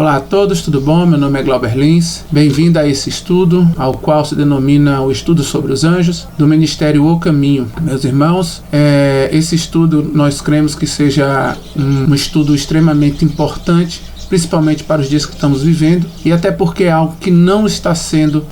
Olá a todos, tudo bom? Meu nome é Glauber Lins. Bem-vindo a esse estudo, ao qual se denomina o Estudo sobre os Anjos, do Ministério O Caminho. Meus irmãos, esse estudo nós cremos que seja um estudo extremamente importante, principalmente para os dias que estamos vivendo, e até porque é algo que não está sendo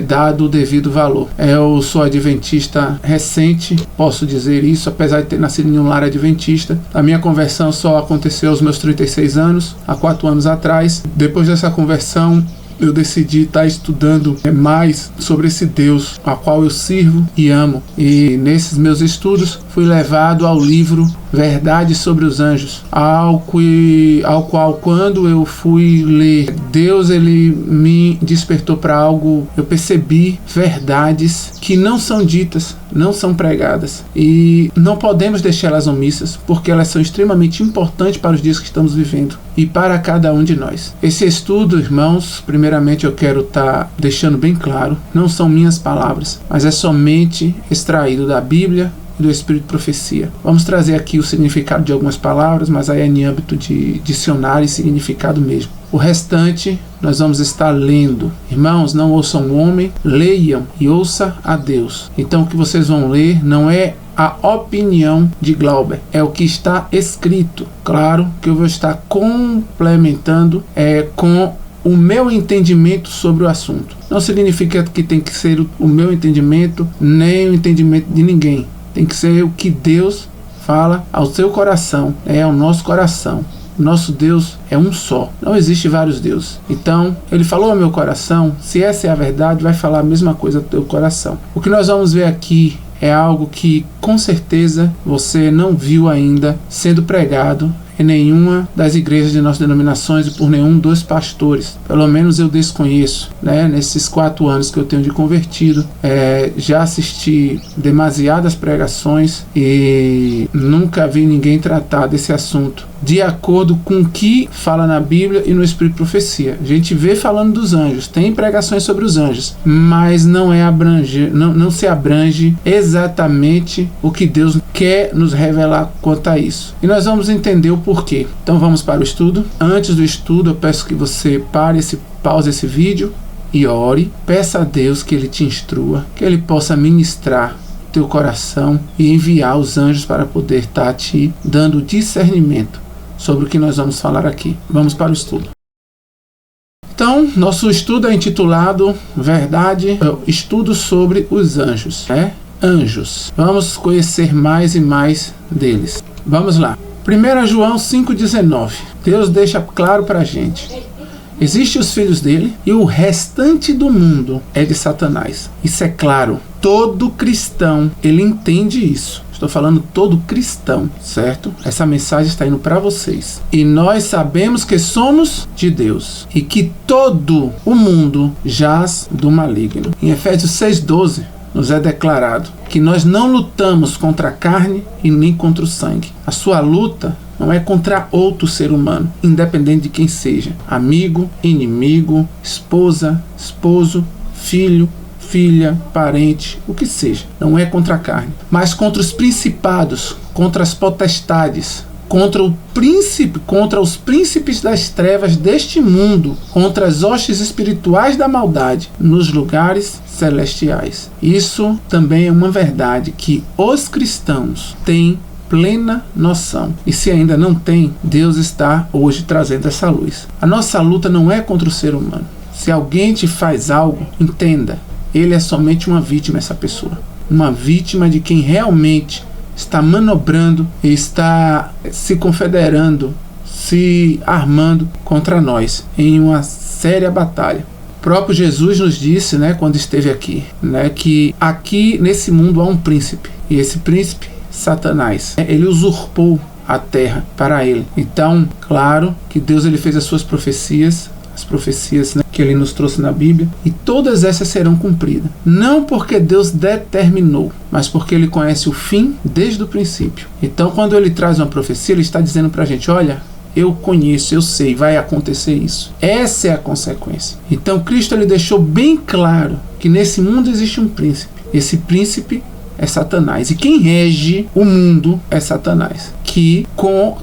dado o devido valor. Eu sou adventista recente, posso dizer isso, apesar de ter nascido em um lar adventista. A minha conversão só aconteceu aos meus 36 anos, há 4 anos atrás. Depois dessa conversão, eu decidi estar estudando mais sobre esse Deus a qual eu sirvo e amo. E nesses meus estudos fui levado ao livro Verdade sobre os Anjos, ao qual, quando eu fui ler, Deus ele me despertou para algo. Eu percebi verdades que não são ditas, não são pregadas, e não podemos deixá-las omissas, porque elas são extremamente importantes para os dias que estamos vivendo e para cada um de nós. Esse estudo, irmãos, primeiramente eu quero estar deixando bem claro, não são minhas palavras, mas é somente extraído da Bíblia e do Espírito de Profecia. Vamos trazer aqui o significado de algumas palavras, mas aí é em âmbito de dicionário e significado mesmo. O restante nós vamos estar lendo. Irmãos, não ouçam o homem, leiam e ouça a Deus. Então o que vocês vão ler não é a opinião de Glauber, é o que está escrito. Claro que eu vou estar complementando com o meu entendimento sobre o assunto. Não significa que tem que ser o meu entendimento, nem o entendimento de ninguém. Tem que ser o que Deus fala ao seu coração, ao nosso coração. O nosso Deus é um só, não existe vários deuses. Então, ele falou ao meu coração, se essa é a verdade, vai falar a mesma coisa ao teu coração. O que nós vamos ver aqui é algo que, com certeza, você não viu ainda sendo pregado em nenhuma das igrejas de nossas denominações e por nenhum dos pastores. Pelo menos eu desconheço, nesses 4 anos que eu tenho de convertido, já assisti demasiadas pregações e nunca vi ninguém tratar desse assunto de acordo com o que fala na Bíblia e no Espírito de Profecia. A gente vê falando dos anjos, tem pregações sobre os anjos, mas não se abrange exatamente o que Deus quer nos revelar quanto a isso. E nós vamos entender o porquê. Então vamos para o estudo. Antes do estudo, eu peço que você pause esse vídeo e ore. Peça a Deus que Ele te instrua, que Ele possa ministrar teu coração e enviar os anjos para poder estar te dando discernimento sobre o que nós vamos falar aqui. Vamos para o estudo. Então, nosso estudo é intitulado Estudo sobre os Anjos. Anjos. Vamos conhecer mais e mais deles. Vamos lá. 1 João 5,19. Deus deixa claro para a gente. Existem os filhos dele e o restante do mundo é de Satanás. Isso é claro. Todo cristão, ele entende isso. Estou falando todo cristão, certo? Essa mensagem está indo para vocês. E nós sabemos que somos de Deus e que todo o mundo jaz do maligno. Em Efésios 6,12 nos é declarado que nós não lutamos contra a carne e nem contra o sangue. A sua luta não é contra outro ser humano, independente de quem seja. Amigo, inimigo, esposa, esposo, filho, filha, parente, o que seja. Não é contra a carne, mas contra os principados, contra as potestades, contra os príncipes das trevas deste mundo, contra as hostes espirituais da maldade nos lugares celestiais. Isso também é uma verdade que os cristãos têm plena noção. E se ainda não tem, Deus está hoje trazendo essa luz. A nossa luta não é contra o ser humano. Se alguém te faz algo, entenda, ele é somente uma vítima, essa pessoa. Uma vítima de quem realmente está manobrando e está se confederando, se armando contra nós em uma séria batalha. O próprio Jesus nos disse, quando esteve aqui, que aqui nesse mundo há um príncipe. E esse príncipe, Satanás, ele usurpou a terra para ele. Então, claro que Deus ele fez as suas profecias, as profecias que ele nos trouxe na Bíblia, e todas essas serão cumpridas. Não porque Deus determinou, mas porque ele conhece o fim desde o princípio. Então, quando ele traz uma profecia, ele está dizendo para a gente, olha, eu conheço, eu sei, vai acontecer isso. Essa é a consequência. Então, Cristo ele deixou bem claro que nesse mundo existe um príncipe. Esse príncipe é Satanás. E quem rege o mundo é Satanás. Que com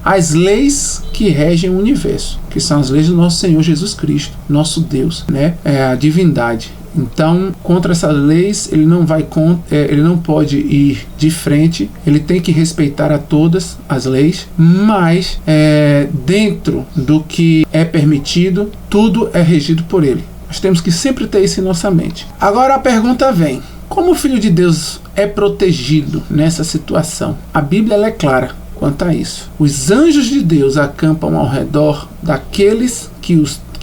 as leis que regem o universo, que são as leis do nosso Senhor Jesus Cristo, nosso Deus, né? É a divindade. Então, contra essas leis, ele não pode ir de frente, ele tem que respeitar a todas as leis, mas dentro do que é permitido, tudo é regido por ele. Nós temos que sempre ter isso em nossa mente. Agora a pergunta vem: como o Filho de Deus é protegido nessa situação? A Bíblia ela é clara quanto a isso. Os anjos de Deus acampam ao redor daqueles que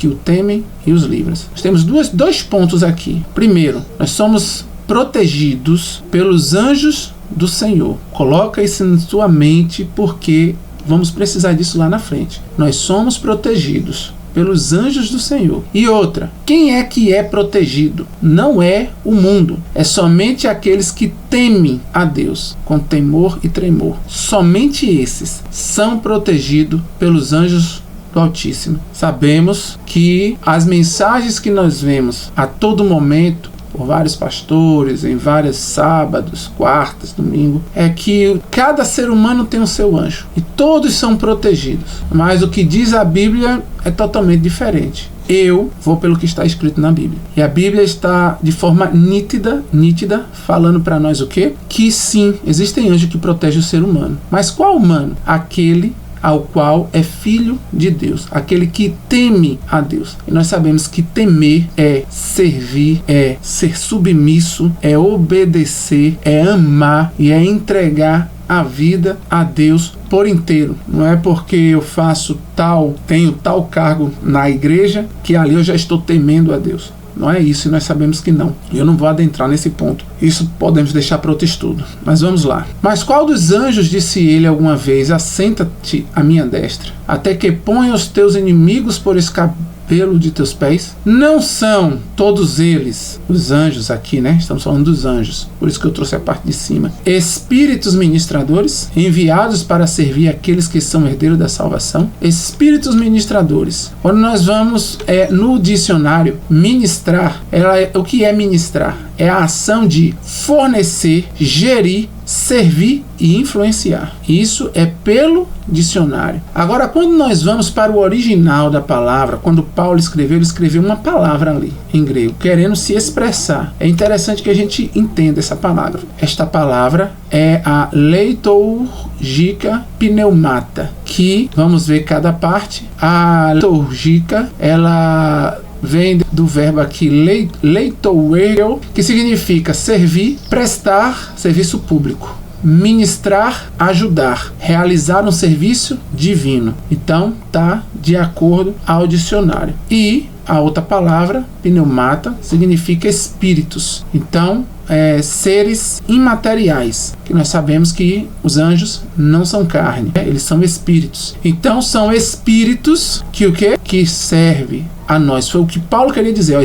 o temem e os livram. Nós temos dois pontos aqui. Primeiro, nós somos protegidos pelos anjos do Senhor. Coloca isso na sua mente, porque vamos precisar disso lá na frente. Nós somos protegidos pelos anjos do Senhor. E outra, quem é que é protegido? Não é o mundo, é somente aqueles que temem a Deus com temor e tremor. Somente esses são protegidos pelos anjos do Altíssimo. Sabemos que as mensagens que nós vemos a todo momento por vários pastores, em vários sábados, quartas, domingo, é que cada ser humano tem o seu anjo e todos são protegidos. Mas o que diz a Bíblia é totalmente diferente. Eu vou pelo que está escrito na Bíblia. E a Bíblia está de forma nítida, falando para nós o quê? Que sim, existem anjos que protegem o ser humano. Mas qual humano? Aquele ao qual é filho de Deus, aquele que teme a Deus. E nós sabemos que temer é servir, é ser submisso, é obedecer, é amar e é entregar a vida a Deus por inteiro. Não é porque eu tenho tal cargo na igreja que ali eu já estou temendo a Deus. Não é isso, e nós sabemos que não. Eu não vou adentrar nesse ponto. Isso podemos deixar para outro estudo. Mas vamos lá. Mas qual dos anjos disse ele alguma vez: assenta-te à minha destra, até que ponha os teus inimigos por escabelo de teus pés? Não são todos eles, os anjos aqui, né? Estamos falando dos anjos, por isso que eu trouxe a parte de cima. Espíritos ministradores, enviados para servir aqueles que são herdeiros da salvação. Espíritos ministradores. Quando nós vamos no dicionário, ministrar, o que é ministrar? É a ação de fornecer, gerir, servir e influenciar. Isso é pelo dicionário. Agora, quando nós vamos para o original da palavra, quando Paulo escreveu, ele escreveu uma palavra ali em grego, querendo se expressar. É interessante que a gente entenda essa palavra. Esta palavra é a leiturgica pneumata, que vamos ver cada parte. A leiturgica, ela vem do verbo aqui leitoureo, que significa servir, prestar serviço público, ministrar, ajudar, realizar um serviço divino. Então tá de acordo ao dicionário. E a outra palavra, pneumata, significa espíritos. Então seres imateriais, que nós sabemos que os anjos não são carne, eles são espíritos. Então são espíritos que servem a nós. Foi o que Paulo queria dizer.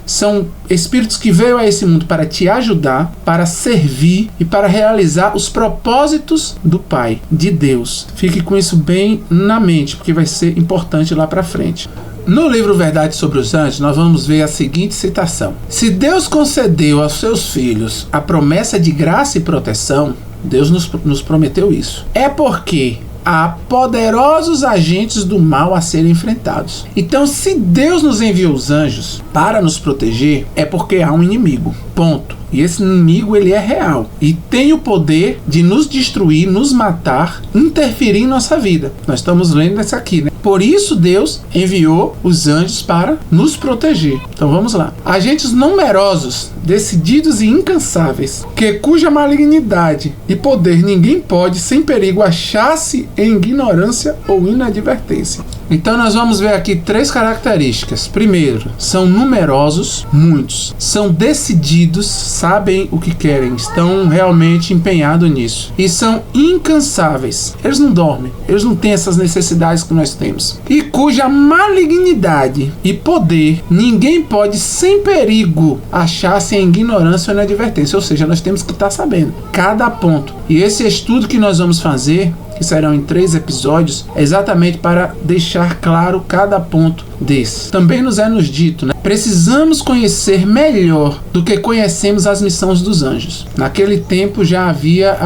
São espíritos que veio a esse mundo para te ajudar, para servir e para realizar os propósitos do Pai, de Deus. Fique com isso bem na mente, porque vai ser importante lá para frente. No livro Verdade sobre os Anjos, nós vamos ver a seguinte citação: se Deus concedeu aos seus filhos a promessa de graça e proteção, Deus nos prometeu isso, é porque há poderosos agentes do mal a serem enfrentados. Então, se Deus nos enviou os anjos para nos proteger, é porque há um inimigo. Ponto. E esse inimigo, ele é real e tem o poder de nos destruir, nos matar, interferir em nossa vida. Nós estamos lendo isso aqui, né? Por isso Deus enviou os anjos para nos proteger. Então vamos lá. Agentes numerosos, decididos e incansáveis, cuja malignidade e poder ninguém pode, sem perigo, achar-se em ignorância ou inadvertência. Então nós vamos ver aqui 3 características. Primeiro, são numerosos, muitos. São decididos, sabem o que querem, estão realmente empenhados nisso. E são incansáveis. Eles não dormem, eles não têm essas necessidades que nós temos. E cuja malignidade e poder ninguém pode, sem perigo, achar-se em ignorância ou inadvertência. Ou seja, nós temos que estar sabendo cada ponto. E esse estudo que nós vamos fazer, que serão em 3 episódios, é exatamente para deixar claro cada ponto desse. Também nos é dito, né? Precisamos conhecer melhor do que conhecemos as missões dos anjos. Naquele tempo já havia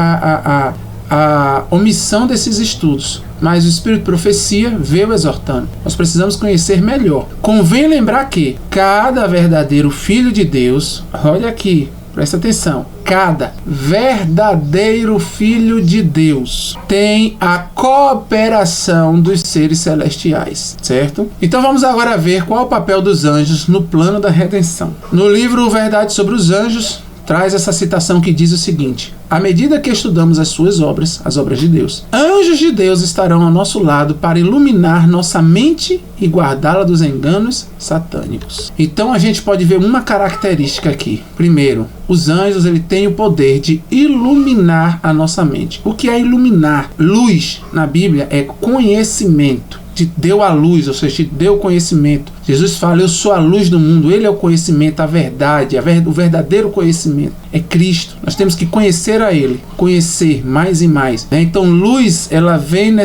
a omissão desses estudos, mas o Espírito de Profecia veio exortando. Nós precisamos conhecer melhor. Convém lembrar que cada verdadeiro filho de Deus, olha aqui, presta atenção, cada verdadeiro filho de Deus tem a cooperação dos seres celestiais, certo? Então vamos agora ver qual é o papel dos anjos no plano da redenção. No livro Verdade sobre os Anjos, traz essa citação que diz o seguinte: à medida que estudamos as suas obras, as obras de Deus, anjos de Deus estarão ao nosso lado para iluminar nossa mente e guardá-la dos enganos satânicos. Então a gente pode ver uma característica aqui. Primeiro, os anjos têm o poder de iluminar a nossa mente. O que é iluminar? Luz na Bíblia é conhecimento. Te deu a luz, ou seja, te deu conhecimento. Jesus fala: eu sou a luz do mundo. Ele é o conhecimento, a verdade, o verdadeiro conhecimento é Cristo. Nós temos que conhecer a Ele, conhecer mais e mais, né? Então luz, ela vem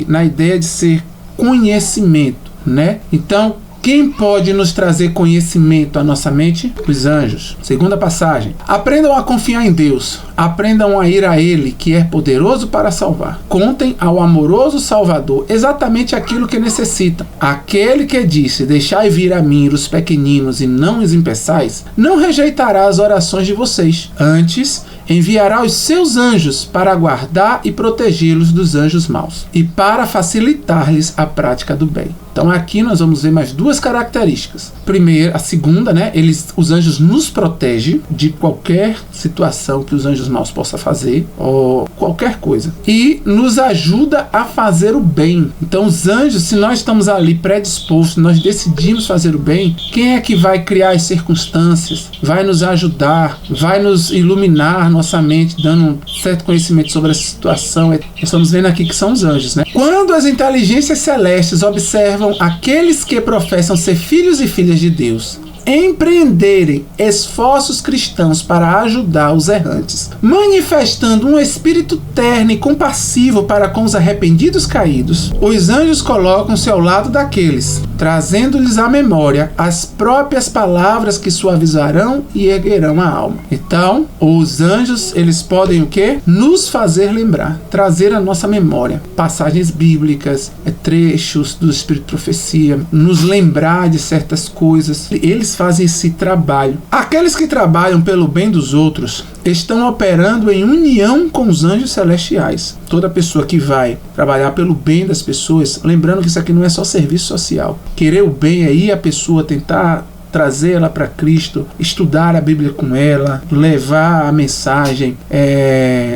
na ideia de ser conhecimento, né? Então quem pode nos trazer conhecimento à nossa mente? Os anjos. Segunda passagem: aprendam a confiar em Deus, aprendam a ir a Ele, que é poderoso para salvar. Contem ao amoroso Salvador exatamente aquilo que necessitam. Aquele que disse: deixai vir a mim os pequeninos e não os impeçais, não rejeitará as orações de vocês. Antes, enviará os seus anjos para guardar e protegê-los dos anjos maus e para facilitar-lhes a prática do bem. Então aqui nós vamos ver mais duas características. Primeiro, a segunda, né? Os anjos nos protegem de qualquer situação que os anjos maus possam fazer, ou qualquer coisa. E nos ajuda a fazer o bem. Então os anjos, se nós estamos ali predispostos, nós decidimos fazer o bem, quem é que vai criar as circunstâncias? Vai nos ajudar, vai nos iluminar nossa mente, dando um certo conhecimento sobre a situação. Nós estamos vendo aqui que são os anjos, né? Quando as inteligências celestes observam aqueles que professam ser filhos e filhas de Deus empreenderem esforços cristãos para ajudar os errantes, manifestando um espírito terno e compassivo para com os arrependidos caídos, os anjos colocam-se ao lado daqueles, trazendo-lhes à memória as próprias palavras que suavizarão e erguerão a alma. Então, os anjos, eles podem o quê? Nos fazer lembrar, trazer à nossa memória passagens bíblicas, trechos do Espírito de Profecia, nos lembrar de certas coisas. Eles fazem esse trabalho. Aqueles que trabalham pelo bem dos outros estão operando em união com os anjos celestiais. Toda pessoa que vai trabalhar pelo bem das pessoas, lembrando que isso aqui não é só serviço social. Querer o bem aí, a pessoa tentar trazer ela para Cristo, estudar a Bíblia com ela, levar a mensagem,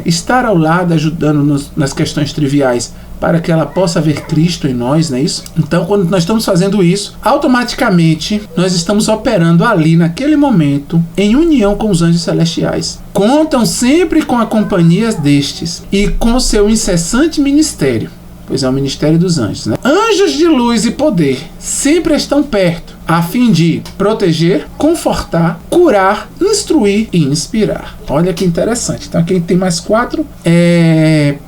estar ao lado ajudando nas questões triviais, para que ela possa ver Cristo em nós, não é isso? Então, quando nós estamos fazendo isso, automaticamente nós estamos operando ali, naquele momento, em união com os anjos celestiais. Contam sempre com a companhia destes e com seu incessante ministério, pois é o ministério dos anjos, né? Anjos de luz e poder sempre estão perto, a fim de proteger, confortar, curar, instruir e inspirar. Olha que interessante. Então aqui tem mais 4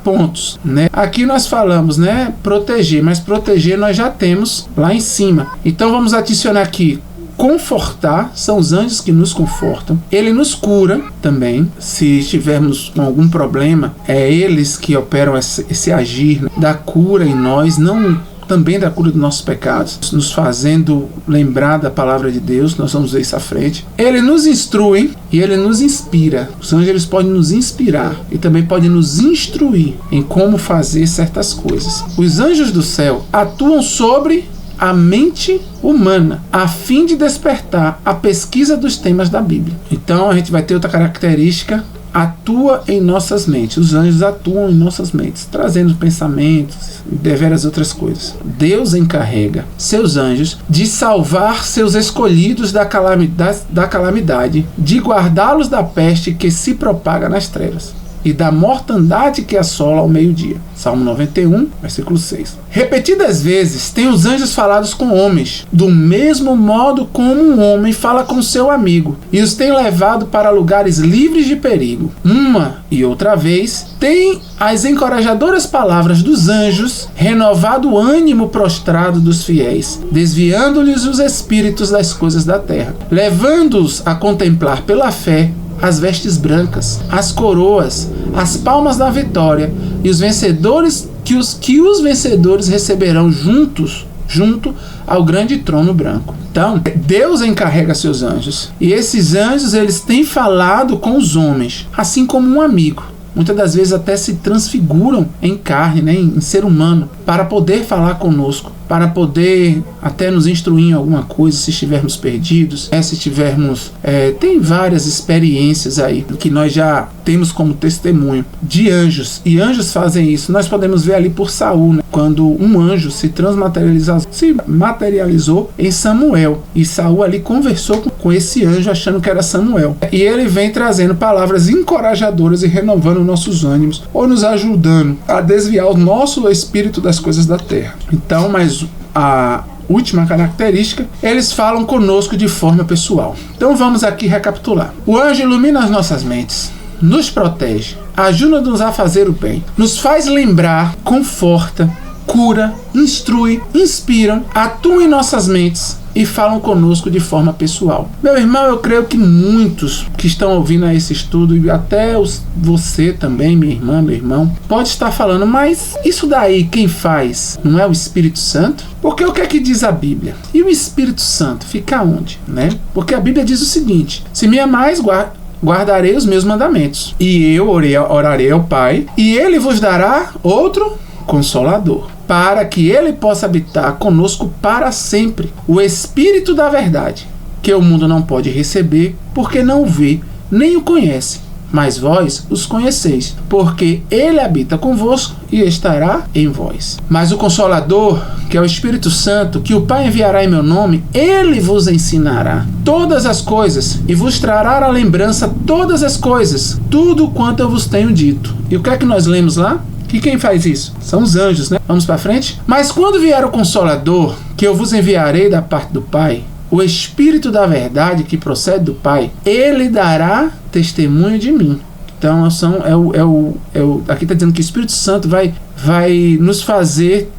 pontos, né? Aqui nós falamos, né, proteger, mas proteger nós já temos lá em cima. Então vamos adicionar aqui confortar, são os anjos que nos confortam. Ele nos cura também, se estivermos com algum problema, é eles que operam esse agir, né, da cura em nós, não também da cura dos nossos pecados, nos fazendo lembrar da palavra de Deus. Nós vamos ver isso à frente. Ele nos instrui e ele nos inspira. Os anjos, eles podem nos inspirar e também podem nos instruir em como fazer certas coisas. Os anjos do céu atuam sobre a mente humana, a fim de despertar a pesquisa dos temas da Bíblia. Então a gente vai ter outra característica: atua em nossas mentes. Os anjos atuam em nossas mentes, trazendo pensamentos e deveras outras coisas. Deus encarrega seus anjos de salvar seus escolhidos da calamidade, de guardá-los da peste que se propaga nas trevas e da mortandade que assola ao meio-dia. Salmo 91, versículo 6. Repetidas vezes têm os anjos falado com homens, do mesmo modo como um homem fala com seu amigo, e os tem levado para lugares livres de perigo. Uma e outra vez tem as encorajadoras palavras dos anjos renovado o ânimo prostrado dos fiéis, desviando-lhes os espíritos das coisas da terra, levando-os a contemplar pela fé as vestes brancas, as coroas, as palmas da vitória, e os vencedores que os vencedores receberão junto ao grande trono branco. Então, Deus encarrega seus anjos, e esses anjos eles têm falado com os homens, assim como um amigo. Muitas das vezes até se transfiguram em carne, né, em ser humano, para poder falar conosco, para poder até nos instruir em alguma coisa, se estivermos perdidos, se tivermos... tem várias experiências aí que nós já temos como testemunho de anjos, e anjos fazem isso. Nós podemos ver ali por Saul, né, quando um anjo se materializou em Samuel, e Saul ali conversou com esse anjo achando que era Samuel, e ele vem trazendo palavras encorajadoras e renovando nossos ânimos, ou nos ajudando a desviar o nosso espírito das coisas da terra. Então, mas a última característica, eles falam conosco de forma pessoal. Então vamos aqui recapitular. O anjo ilumina as nossas mentes, nos protege, ajuda-nos a fazer o bem, nos faz lembrar, conforta, cura, instrui, inspira, atua em nossas mentes e falam conosco de forma pessoal. Meu irmão, eu creio que muitos que estão ouvindo a esse estudo, e até você também, minha irmã, meu irmão, pode estar falando, mas isso daí quem faz não é o Espírito Santo? Porque o que é que diz a Bíblia? E o Espírito Santo fica onde, né? Porque a Bíblia diz o seguinte: se me amais, guardarei os meus mandamentos, e eu orarei ao Pai, e ele vos dará outro Consolador, para que ele possa habitar conosco para sempre, o Espírito da verdade, que o mundo não pode receber, porque não o vê, nem o conhece, mas vós os conheceis, porque ele habita convosco e estará em vós. Mas o Consolador, que é o Espírito Santo, que o Pai enviará em meu nome, ele vos ensinará todas as coisas e vos trará à lembrança todas as coisas, tudo quanto eu vos tenho dito. E o que é que nós lemos lá? E quem faz isso? São os anjos, né? Vamos para frente? Mas quando vier o Consolador, que eu vos enviarei da parte do Pai, o Espírito da verdade que procede do Pai, ele dará testemunho de mim. Então, aqui está dizendo que o Espírito Santo vai nos fazer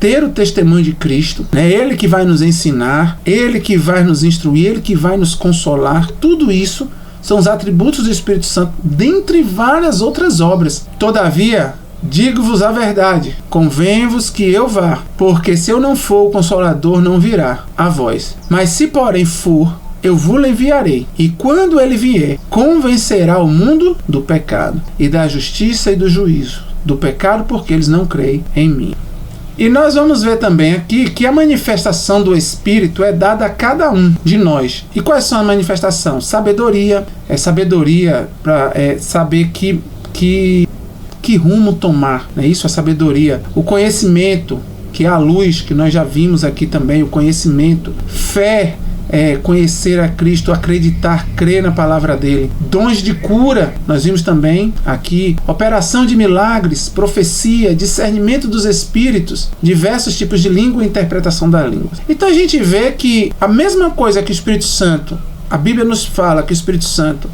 ter o testemunho de Cristo. É ele que vai nos ensinar, ele que vai nos instruir, ele que vai nos consolar. Tudo isso são os atributos do Espírito Santo, dentre várias outras obras. Todavia, digo-vos a verdade, convém-vos que eu vá, porque se eu não for, o Consolador não virá a vós. Mas se porém for, eu vos enviarei, e quando ele vier, convencerá o mundo do pecado, e da justiça e do juízo. Do pecado, porque eles não creem em mim. E nós vamos ver também aqui que a manifestação do Espírito é dada a cada um de nós. E quais são a manifestação? Sabedoria. É sabedoria para saber que rumo tomar. É isso, a sabedoria. O conhecimento, que é a luz, que nós já vimos aqui também. O conhecimento. Fé. Conhecer a Cristo, acreditar, crer na palavra dele. Dons de cura, nós vimos também aqui. Operação de milagres, profecia, discernimento dos espíritos, diversos tipos de língua e interpretação da língua. Então a gente vê que a mesma coisa que o Espírito Santo, a Bíblia nos fala que o Espírito Santo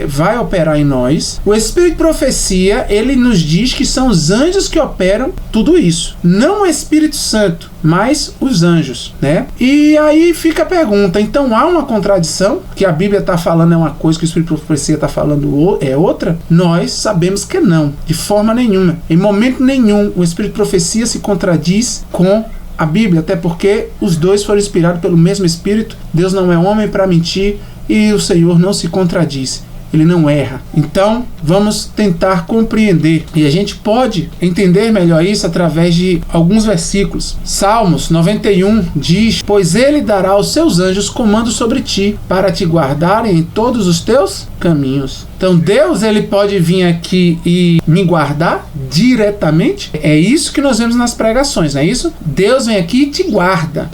vai operar em nós. O Espírito de profecia, ele nos diz que são os anjos que operam tudo isso. Não o Espírito Santo, mas os anjos, né? E aí fica a pergunta, então há uma contradição? Que a Bíblia está falando é uma coisa, que o Espírito de profecia está falando é outra? Nós sabemos que não, de forma nenhuma. Em momento nenhum o Espírito de profecia se contradiz com a Bíblia, até porque os dois foram inspirados pelo mesmo Espírito. Deus não é homem para mentir, e o Senhor não se contradiz, ele não erra. Então vamos tentar compreender, e a gente pode entender melhor isso através de alguns versículos. Salmos 91 diz: pois ele dará aos seus anjos comando sobre ti, para te guardarem em todos os teus caminhos. Então Deus, ele pode vir aqui e me guardar diretamente. É isso que nós vemos nas pregações, não é isso? Deus vem aqui e te guarda.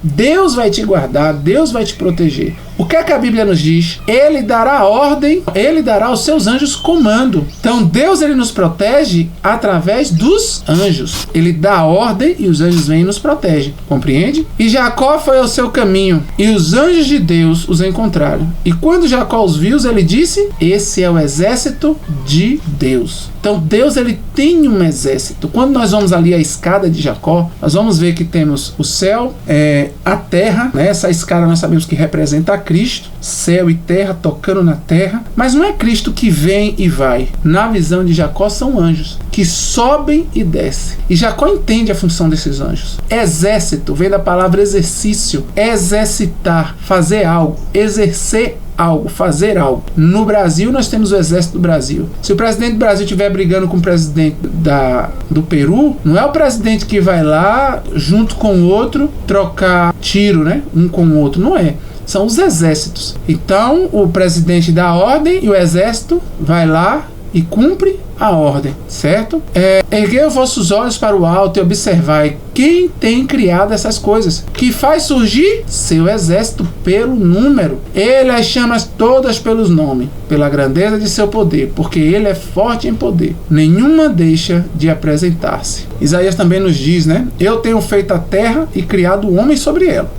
Deus vai te guardar, Deus vai te proteger. O que é que a Bíblia nos diz? Ele dará ordem, ele dará aos seus anjos comando. Então Deus, ele nos protege através dos anjos. Ele dá a ordem e os anjos vêm e nos protegem. Compreende? E Jacó foi ao seu caminho, e os anjos de Deus os encontraram. E quando Jacó os viu, ele disse: esse é o exército de Deus. Então Deus, ele tem um exército. Quando nós vamos ali a escada de Jacó, nós vamos ver que temos o céu, a terra, né? Essa escada nós sabemos que representa a Cristo, céu e terra tocando na terra, mas não é Cristo que vem e vai. Na visão de Jacó são anjos que sobem e descem. E Jacó entende a função desses anjos. Exército vem da palavra exercício, exercitar, fazer algo, exercer algo, fazer algo. No Brasil nós temos o exército do Brasil. Se o presidente do Brasil estiver brigando com o presidente do Peru, não é o presidente que vai lá junto com o outro trocar tiro, né? Um com o outro, não é. São os exércitos. Então o presidente dá a ordem e o exército vai lá e cumpre a ordem, certo? Erguei os vossos olhos para o alto e observai quem tem criado essas coisas, que faz surgir seu exército pelo número. Ele as chama todas pelos nomes, pela grandeza de seu poder, porque ele é forte em poder. Nenhuma deixa de apresentar-se. Isaías também nos diz, né? Eu tenho feito a terra e criado o homem sobre ela.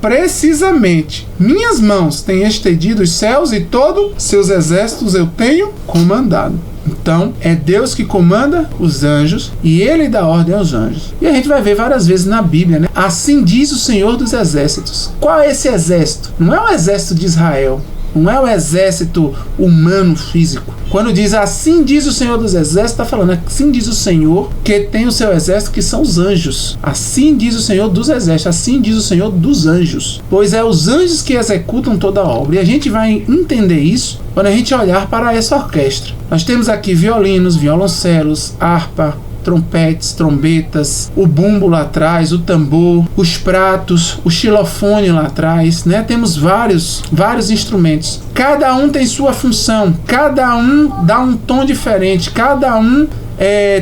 Precisamente, minhas mãos têm estendido os céus e todos seus exércitos eu tenho comandado. Então, é Deus que comanda os anjos e ele dá ordem aos anjos. E a gente vai ver várias vezes na Bíblia, né? Assim diz o Senhor dos Exércitos. Qual é esse exército? Não é o exército de Israel. Não é o exército humano físico. Quando diz assim diz o Senhor dos Exércitos, está falando assim diz o Senhor que tem o seu exército, que são os anjos. Assim diz o Senhor dos Exércitos, assim diz o Senhor dos anjos. Pois é os anjos que executam toda a obra. E a gente vai entender isso quando a gente olhar para essa orquestra. Nós temos aqui violinos, violoncelos, harpa, trompetes, trombetas, o bumbo lá atrás, o tambor, os pratos, o xilofone lá atrás, né? Temos vários instrumentos. Cada um tem sua função, cada um dá um tom diferente, cada um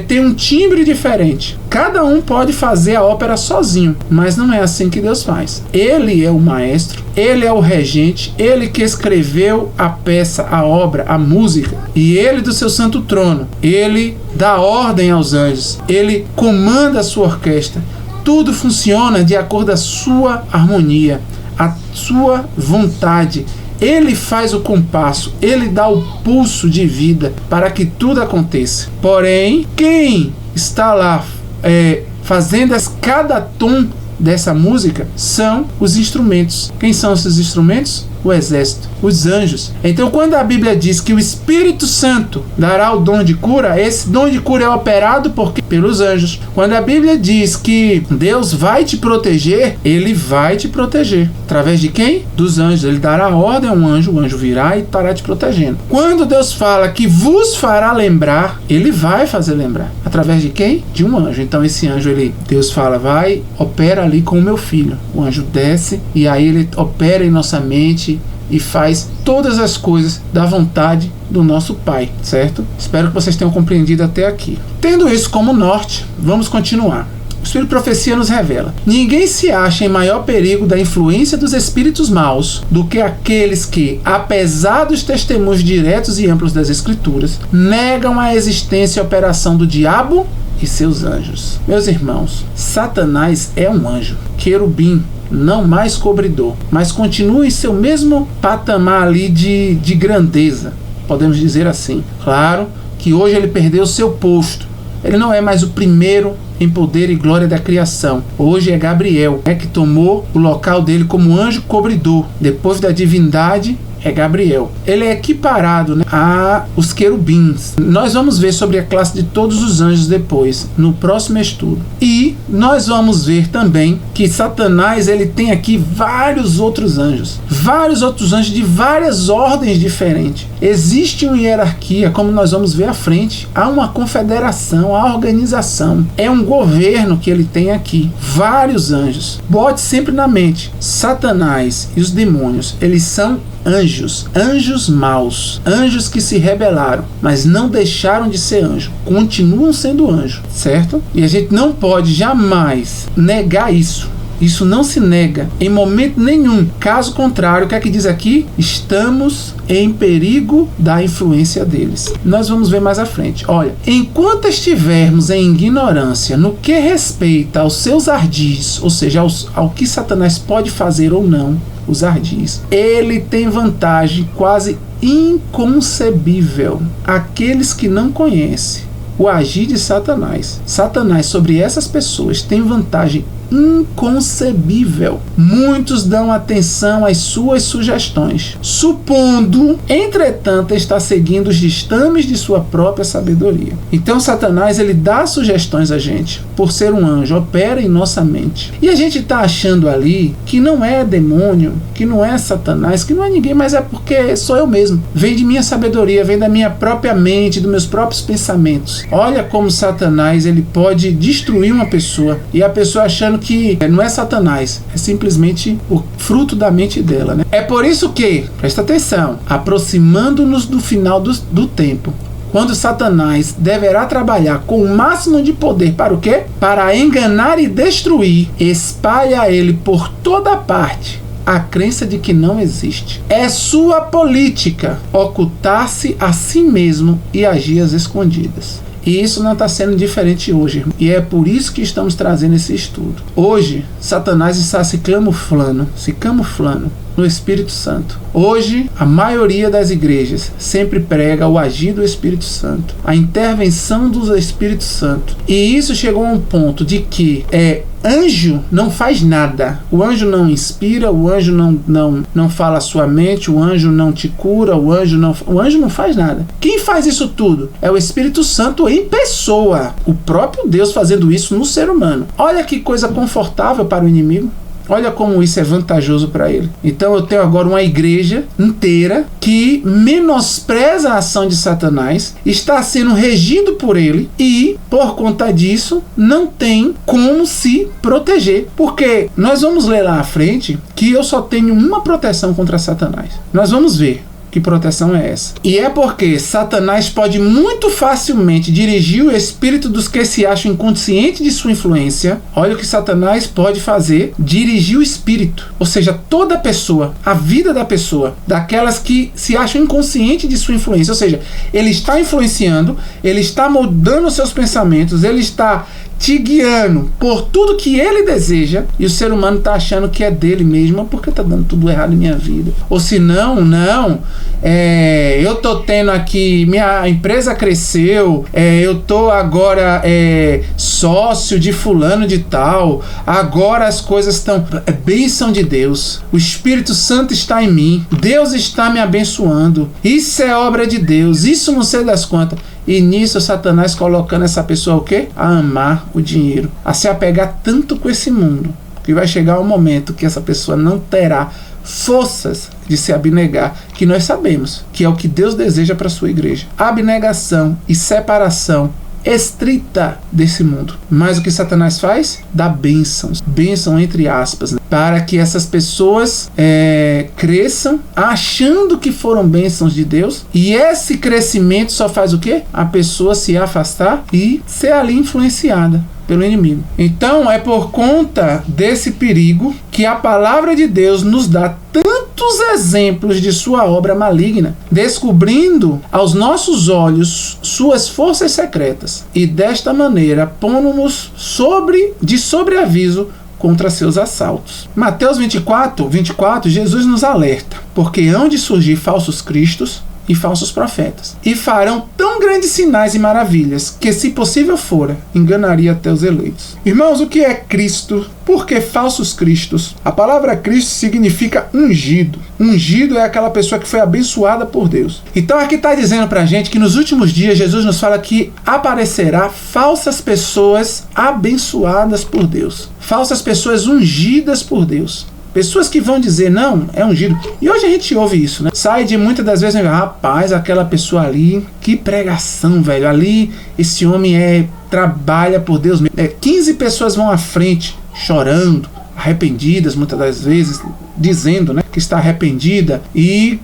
tem um timbre diferente. Cada um pode fazer a ópera sozinho, mas não é assim que Deus faz. Ele é o maestro, ele é o regente, ele que escreveu a peça, a obra, a música, e ele do seu santo trono, ele dá ordem aos anjos, ele comanda a sua orquestra. Tudo funciona de acordo com a sua harmonia, a sua vontade. Ele faz o compasso, ele dá o pulso de vida para que tudo aconteça. Porém, quem está lá fazendo cada tom dessa música são os instrumentos. Quem são esses instrumentos? O exército, os anjos. Então, quando a Bíblia diz que o Espírito Santo dará o dom de cura, esse dom de cura é operado pelos anjos. Quando a Bíblia diz que Deus vai te proteger, ele vai te proteger. Através de quem? Dos anjos. Ele dará ordem a um anjo, o anjo virá e estará te protegendo. Quando Deus fala que vos fará lembrar, ele vai fazer lembrar. Através de quem? De um anjo. Então esse anjo, Deus fala, vai, opera ali com o meu filho. O anjo desce e aí ele opera em nossa mente e faz todas as coisas da vontade do nosso Pai, certo? Espero que vocês tenham compreendido até aqui. Tendo isso como norte, vamos continuar. O Espírito de Profecia nos revela: ninguém se acha em maior perigo da influência dos espíritos maus do que aqueles que, apesar dos testemunhos diretos e amplos das Escrituras, negam a existência e a operação do diabo e seus anjos. Meus irmãos, Satanás é um anjo, querubim, não mais cobridor, mas continua em seu mesmo patamar ali de grandeza, podemos dizer assim. Claro que hoje ele perdeu seu posto, ele não é mais o primeiro em poder e glória da criação. Hoje é Gabriel, que tomou o local dele como anjo cobridor. Depois da divindade é Gabriel. Ele é equiparado, né, a os querubins. Nós vamos ver sobre a classe de todos os anjos depois, no próximo estudo. E nós vamos ver também que Satanás, ele tem aqui vários outros anjos de várias ordens diferentes. Existe uma hierarquia, como nós vamos ver à frente. Há uma confederação, há organização. É um governo que ele tem aqui. Vários anjos. Bote sempre na mente, Satanás e os demônios, eles são anjos maus, anjos que se rebelaram, mas não deixaram de ser anjo, continuam sendo anjo, certo? E a gente não pode jamais negar isso. Isso não se nega em momento nenhum. Caso contrário, o que é que diz aqui? Estamos em perigo da influência deles. Nós vamos ver mais à frente. Olha, enquanto estivermos em ignorância no que respeita aos seus ardis, ou seja, ao que Satanás pode fazer ou não, os ardis. Ele tem vantagem quase inconcebível. Aqueles que não conhecem o agir de Satanás sobre essas pessoas tem vantagem inconcebível. Muitos dão atenção às suas sugestões, supondo, entretanto, estar seguindo os ditames de sua própria sabedoria. Então Satanás, ele dá sugestões a gente, por ser um anjo, opera em nossa mente. E a gente está achando ali que não é demônio, que não é Satanás, que não é ninguém, mas é porque sou eu mesmo. Vem de minha sabedoria, vem da minha própria mente, dos meus próprios pensamentos. Olha como Satanás, ele pode destruir uma pessoa, e a pessoa achando que não é Satanás, é simplesmente o fruto da mente dela, né? É por isso que, presta atenção, aproximando-nos do final do tempo, quando Satanás deverá trabalhar com o máximo de poder para o quê? Para enganar e destruir, espalha ele por toda parte a crença de que não existe. É sua política ocultar-se a si mesmo e agir às escondidas. E isso não está sendo diferente hoje, irmão. E é por isso que estamos trazendo esse estudo. Hoje, Satanás está se camuflando no Espírito Santo. Hoje, a maioria das igrejas sempre prega o agir do Espírito Santo, a intervenção do Espírito Santo. E isso chegou a um ponto de que anjo não faz nada. O anjo não inspira, o anjo não fala a sua mente, o anjo não te cura, o anjo não faz nada. Quem faz isso tudo? É o Espírito Santo em pessoa. O próprio Deus fazendo isso no ser humano. Olha que coisa confortável para o inimigo. Olha como isso é vantajoso para ele. Então eu tenho agora uma igreja inteira que menospreza a ação de Satanás, está sendo regido por ele e, por conta disso, não tem como se proteger. Porque nós vamos ler lá à frente que eu só tenho uma proteção contra Satanás. Nós vamos ver que proteção é essa. E é porque Satanás pode muito facilmente dirigir o espírito dos que se acham inconscientes de sua influência. Olha o que Satanás pode fazer: dirigir o espírito. Ou seja, toda pessoa, a vida da pessoa, daquelas que se acham inconscientes de sua influência. Ou seja, ele está influenciando, ele está moldando os seus pensamentos, ele está te guiando por tudo que ele deseja, e o ser humano está achando que é dele mesmo, porque está dando tudo errado em minha vida. Ou se não, eu tô tendo aqui, minha empresa cresceu, eu tô agora sócio de fulano de tal, agora as coisas estão, bênção de Deus, o Espírito Santo está em mim, Deus está me abençoando, isso é obra de Deus, isso não sei das quantas. E nisso Satanás colocando essa pessoa o quê? A amar o dinheiro, a se apegar tanto com esse mundo, que vai chegar um momento que essa pessoa não terá forças de se abnegar, que nós sabemos que é o que Deus deseja para a sua igreja. Abnegação e separação estrita desse mundo. Mas o que Satanás faz? Dá bênçãos, bênção entre aspas, né? Para que essas pessoas cresçam achando que foram bênçãos de Deus, e esse crescimento só faz o quê? A pessoa se afastar e ser ali influenciada pelo inimigo. Então é por conta desse perigo que a palavra de Deus nos dá tantos exemplos de sua obra maligna, descobrindo aos nossos olhos suas forças secretas, e desta maneira pondo-nos de sobreaviso contra seus assaltos. Mateus 24, Jesus nos alerta: porque hão de surgir falsos cristos e falsos profetas, e farão tão grandes sinais e maravilhas, que, se possível fora, enganaria até os eleitos. Irmãos, o que é Cristo? Por que falsos cristos? A palavra Cristo significa ungido. Ungido é aquela pessoa que foi abençoada por Deus. Então aqui está dizendo pra gente que nos últimos dias Jesus nos fala que aparecerá falsas pessoas abençoadas por Deus, falsas pessoas ungidas por Deus. Pessoas que vão dizer, não, é ungido. E hoje a gente ouve isso, né? Sai de muitas das vezes, rapaz, aquela pessoa ali, que pregação, velho. Ali, esse homem trabalha por Deus mesmo. 15 pessoas vão à frente, chorando, arrependidas, muitas das vezes, dizendo, né, que está arrependida. E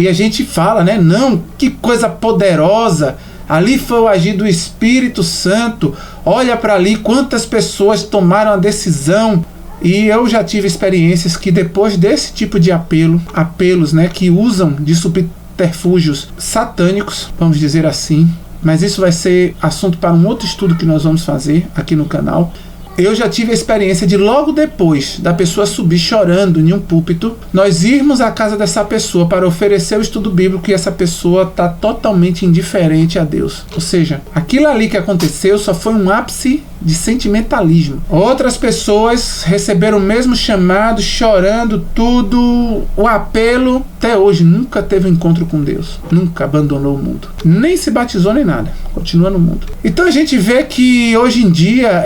a gente fala, né, não, que coisa poderosa. Ali foi o agir do Espírito Santo. Olha para ali quantas pessoas tomaram a decisão. E eu já tive experiências que, depois desse tipo de apelos, né, que usam de subterfúgios satânicos, vamos dizer assim, mas isso vai ser assunto para um outro estudo que nós vamos fazer aqui no canal. eu já tive a experiência de logo depois da pessoa subir chorando em um púlpito, nós irmos à casa dessa pessoa para oferecer o estudo bíblico e essa pessoa está totalmente indiferente a Deus. Ou seja, aquilo ali que aconteceu só foi um ápice de sentimentalismo. Outras pessoas receberam o mesmo chamado, chorando tudo, o apelo. Até hoje nunca teve um encontro com Deus, nunca abandonou o mundo, nem se batizou nem nada, continua no mundo. Então a gente vê que hoje em dia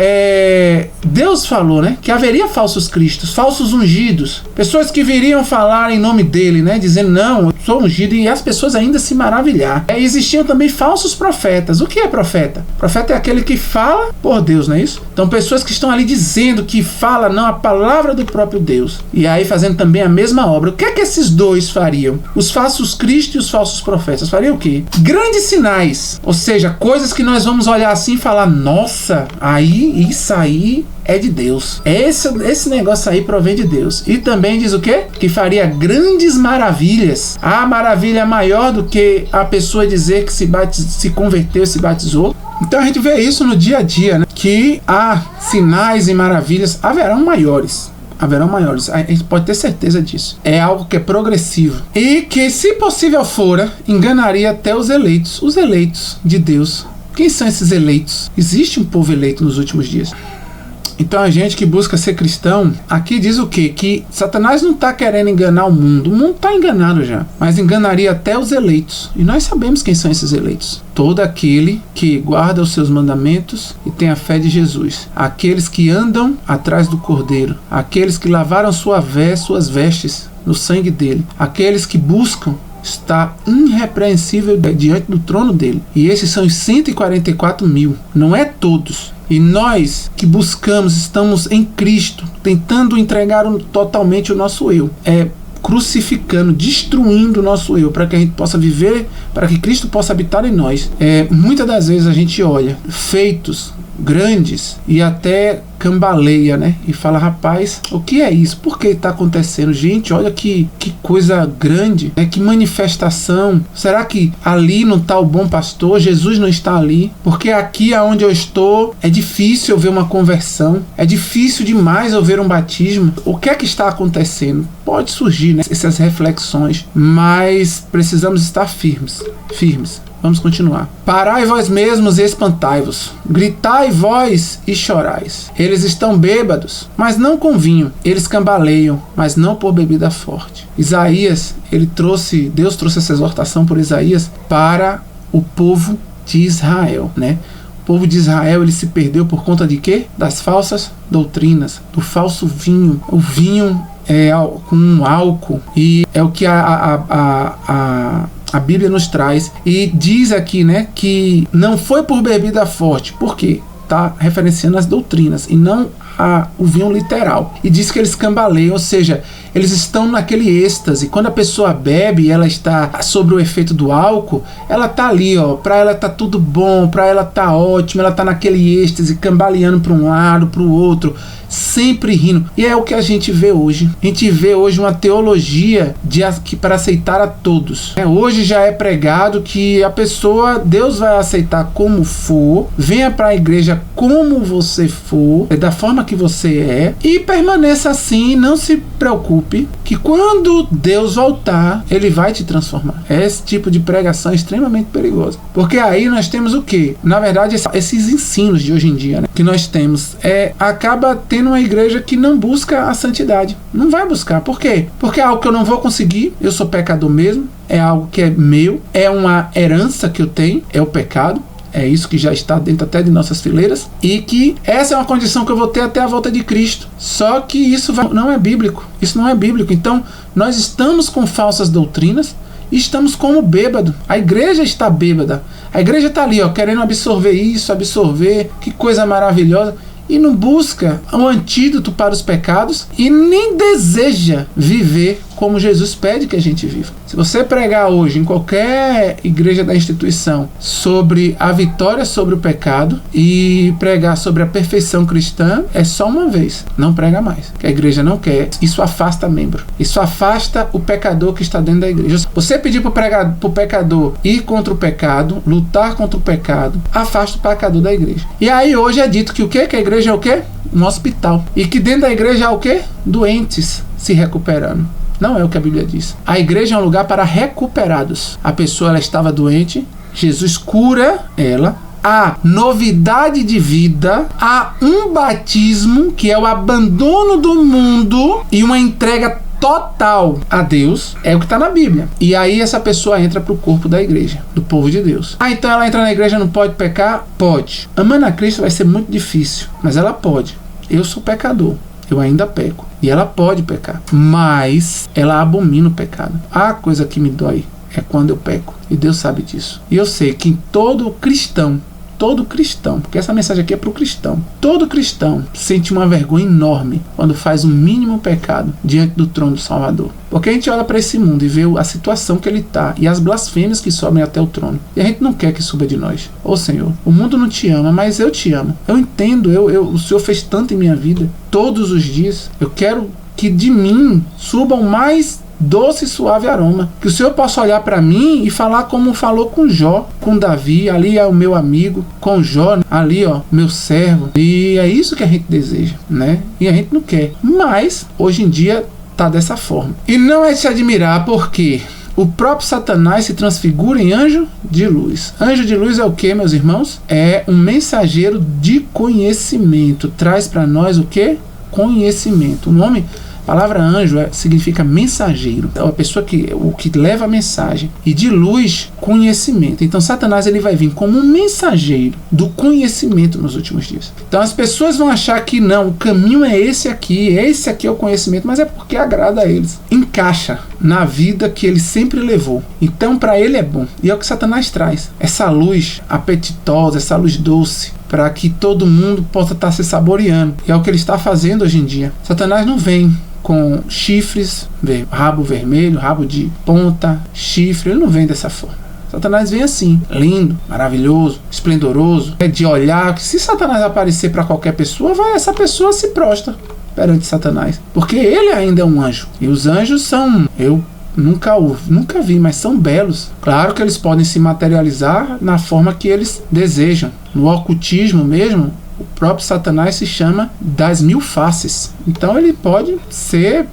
Deus falou, né, que haveria falsos cristos, falsos ungidos, pessoas que viriam falar em nome dele, né, dizendo não, eu sou ungido, e as pessoas ainda se maravilhar. Existiam também falsos profetas. O que é profeta? Profeta é aquele que fala por Deus, não é isso? Então pessoas que estão ali dizendo que fala não a palavra do próprio Deus, e aí fazendo também a mesma obra. O que é que esses dois fariam? Os falsos cristos e os falsos profetas fariam o quê? Grandes sinais, ou seja, coisas que nós vamos olhar assim e falar, nossa, isso aí é de Deus. Esse negócio aí provém de Deus. E também diz o quê? Que faria grandes maravilhas. A maravilha maior do que a pessoa dizer que se converteu, se batizou. Então a gente vê isso no dia a dia, né? Que há sinais e maravilhas, haverão maiores. A gente pode ter certeza disso. É algo que é progressivo. E que, se possível fora, enganaria até os eleitos de Deus. Quem são esses eleitos? Existe um povo eleito nos últimos dias. Então a gente que busca ser cristão, aqui diz o quê? Que Satanás não está querendo enganar o mundo está enganado já, mas enganaria até os eleitos. E nós sabemos quem são esses eleitos. Todo aquele que guarda os seus mandamentos e tem a fé de Jesus. Aqueles que andam atrás do Cordeiro. Aqueles que lavaram suas vestes no sangue dele. Aqueles que buscam está irrepreensível diante do trono dele. E esses são os 144 mil. Não é todos. E nós que buscamos, estamos em Cristo, tentando entregar totalmente o nosso eu. Crucificando, destruindo o nosso eu, para que a gente possa viver, para que Cristo possa habitar em nós. Muitas das vezes a gente olha feitos grandes e até cambaleia, né? E fala, rapaz, o que é isso? Por que está acontecendo? Gente, olha que coisa grande, né? Que manifestação. Será que ali não está o bom pastor? Jesus não está ali? Porque aqui onde eu estou é difícil eu ver uma conversão, é difícil demais eu ver um batismo. O que é que está acontecendo? Pode surgir, né, essas reflexões, mas precisamos estar firmes. Vamos continuar. Parai vós mesmos e espantai-vos. Gritai vós e chorais. Eles estão bêbados, mas não com vinho. Eles cambaleiam, mas não por bebida forte. Isaías, Deus trouxe essa exortação por Isaías para o povo de Israel, né? O povo de Israel, ele se perdeu por conta de quê? Das falsas doutrinas, do falso vinho. O vinho com um álcool, e é o que a Bíblia nos traz, e diz aqui, né, que não foi por bebida forte. Por quê? Está referenciando as doutrinas e não o vinho literal. E diz que eles cambaleiam, ou seja, eles estão naquele êxtase. Quando a pessoa bebe e ela está sob o efeito do álcool, ela está ali, para ela está tudo bom, para ela está ótimo, ela está naquele êxtase, cambaleando para um lado, para o outro, sempre rindo. E é o que a gente vê hoje. A gente vê hoje uma teologia para aceitar a todos. Hoje já é pregado que a pessoa, Deus vai aceitar como for, venha para a igreja como você for, da forma que você é, e permaneça assim, não se preocupe, que quando Deus voltar, Ele vai te transformar. Esse tipo de pregação é extremamente perigoso, porque aí nós temos o quê? Na verdade, esses ensinos de hoje em dia, né, que nós temos, acaba tendo uma igreja que não busca a santidade. Não vai buscar. Por quê? Porque é algo que eu não vou conseguir, eu sou pecador mesmo, é algo que é meu, é uma herança que eu tenho, é o pecado. É isso que já está dentro até de nossas fileiras, e que essa é uma condição que eu vou ter até a volta de Cristo. Só que isso não é bíblico. Isso não é bíblico. Então, nós estamos com falsas doutrinas e estamos como bêbado. A igreja está bêbada. A igreja está ali, querendo absorver isso, absorver, que coisa maravilhosa, e não busca um antídoto para os pecados e nem deseja viver como Jesus pede que a gente viva. Se você pregar hoje em qualquer igreja da instituição sobre a vitória sobre o pecado e pregar sobre a perfeição cristã, é só uma vez, não prega mais, que a igreja não quer. Isso afasta membro, isso afasta o pecador que está dentro da igreja. Você pedir para o pecador ir contra o pecado, lutar contra o pecado, afasta o pecador da igreja. E aí hoje é dito que o quê? Que a igreja é o quê? um hospital. E que dentro da igreja há o quê? Doentes se recuperando. Não é o que a Bíblia diz. A igreja é um lugar para recuperados. A pessoa ela estava doente, Jesus cura ela. Há novidade de vida, há um batismo, que é o abandono do mundo e uma entrega total a Deus, é o que está na Bíblia. E aí essa pessoa entra para o corpo da igreja, do povo de Deus. Então ela entra na igreja, não pode pecar? Pode. Amando a Cristo vai ser muito difícil, mas ela pode. Eu sou pecador, eu ainda peco. E ela pode pecar, mas ela abomina o pecado. A coisa que me dói é quando eu peco, e Deus sabe disso. E eu sei que todo cristão, porque essa mensagem aqui é para o cristão, todo cristão sente uma vergonha enorme quando faz o mínimo pecado diante do trono do Salvador. Porque a gente olha para esse mundo e vê a situação que ele está e as blasfêmias que sobem até o trono. E a gente não quer que suba de nós. Ô Senhor, o mundo não te ama, mas eu te amo. Eu entendo, o Senhor fez tanto em minha vida, todos os dias. Eu quero que de mim subam mais doce e suave aroma, que o Senhor possa olhar para mim e falar como falou com Jó, com Davi, ali é o meu amigo, com Jó, ali ó, meu servo. E é isso que a gente deseja, né? E a gente não quer, mas hoje em dia tá dessa forma. E não é de se admirar, porque o próprio Satanás se transfigura em anjo de luz. Anjo de luz é o que, meus irmãos? É um mensageiro de conhecimento. Traz para nós o que? Conhecimento. O nome, a palavra anjo significa mensageiro. É a pessoa que leva a mensagem. E de luz, conhecimento. Então Satanás ele vai vir como um mensageiro do conhecimento nos últimos dias. Então as pessoas vão achar que não, o caminho é esse aqui é o conhecimento, mas é porque agrada a eles. Encaixa na vida que ele sempre levou. Então para ele é bom. E é o que Satanás traz. Essa luz apetitosa, essa luz doce, para que todo mundo possa estar se saboreando. E é o que ele está fazendo hoje em dia. Satanás não vem com chifres, rabo vermelho, rabo de ponta, chifre. Ele não vem dessa forma. Satanás vem assim, lindo, maravilhoso, esplendoroso, é de olhar que se Satanás aparecer para qualquer pessoa, essa pessoa se prostra perante Satanás, porque ele ainda é um anjo. E os anjos são, eu nunca vi, mas são belos. Claro que eles podem se materializar na forma que eles desejam. No ocultismo mesmo, o próprio Satanás se chama das 1000 faces. Então ele pode ser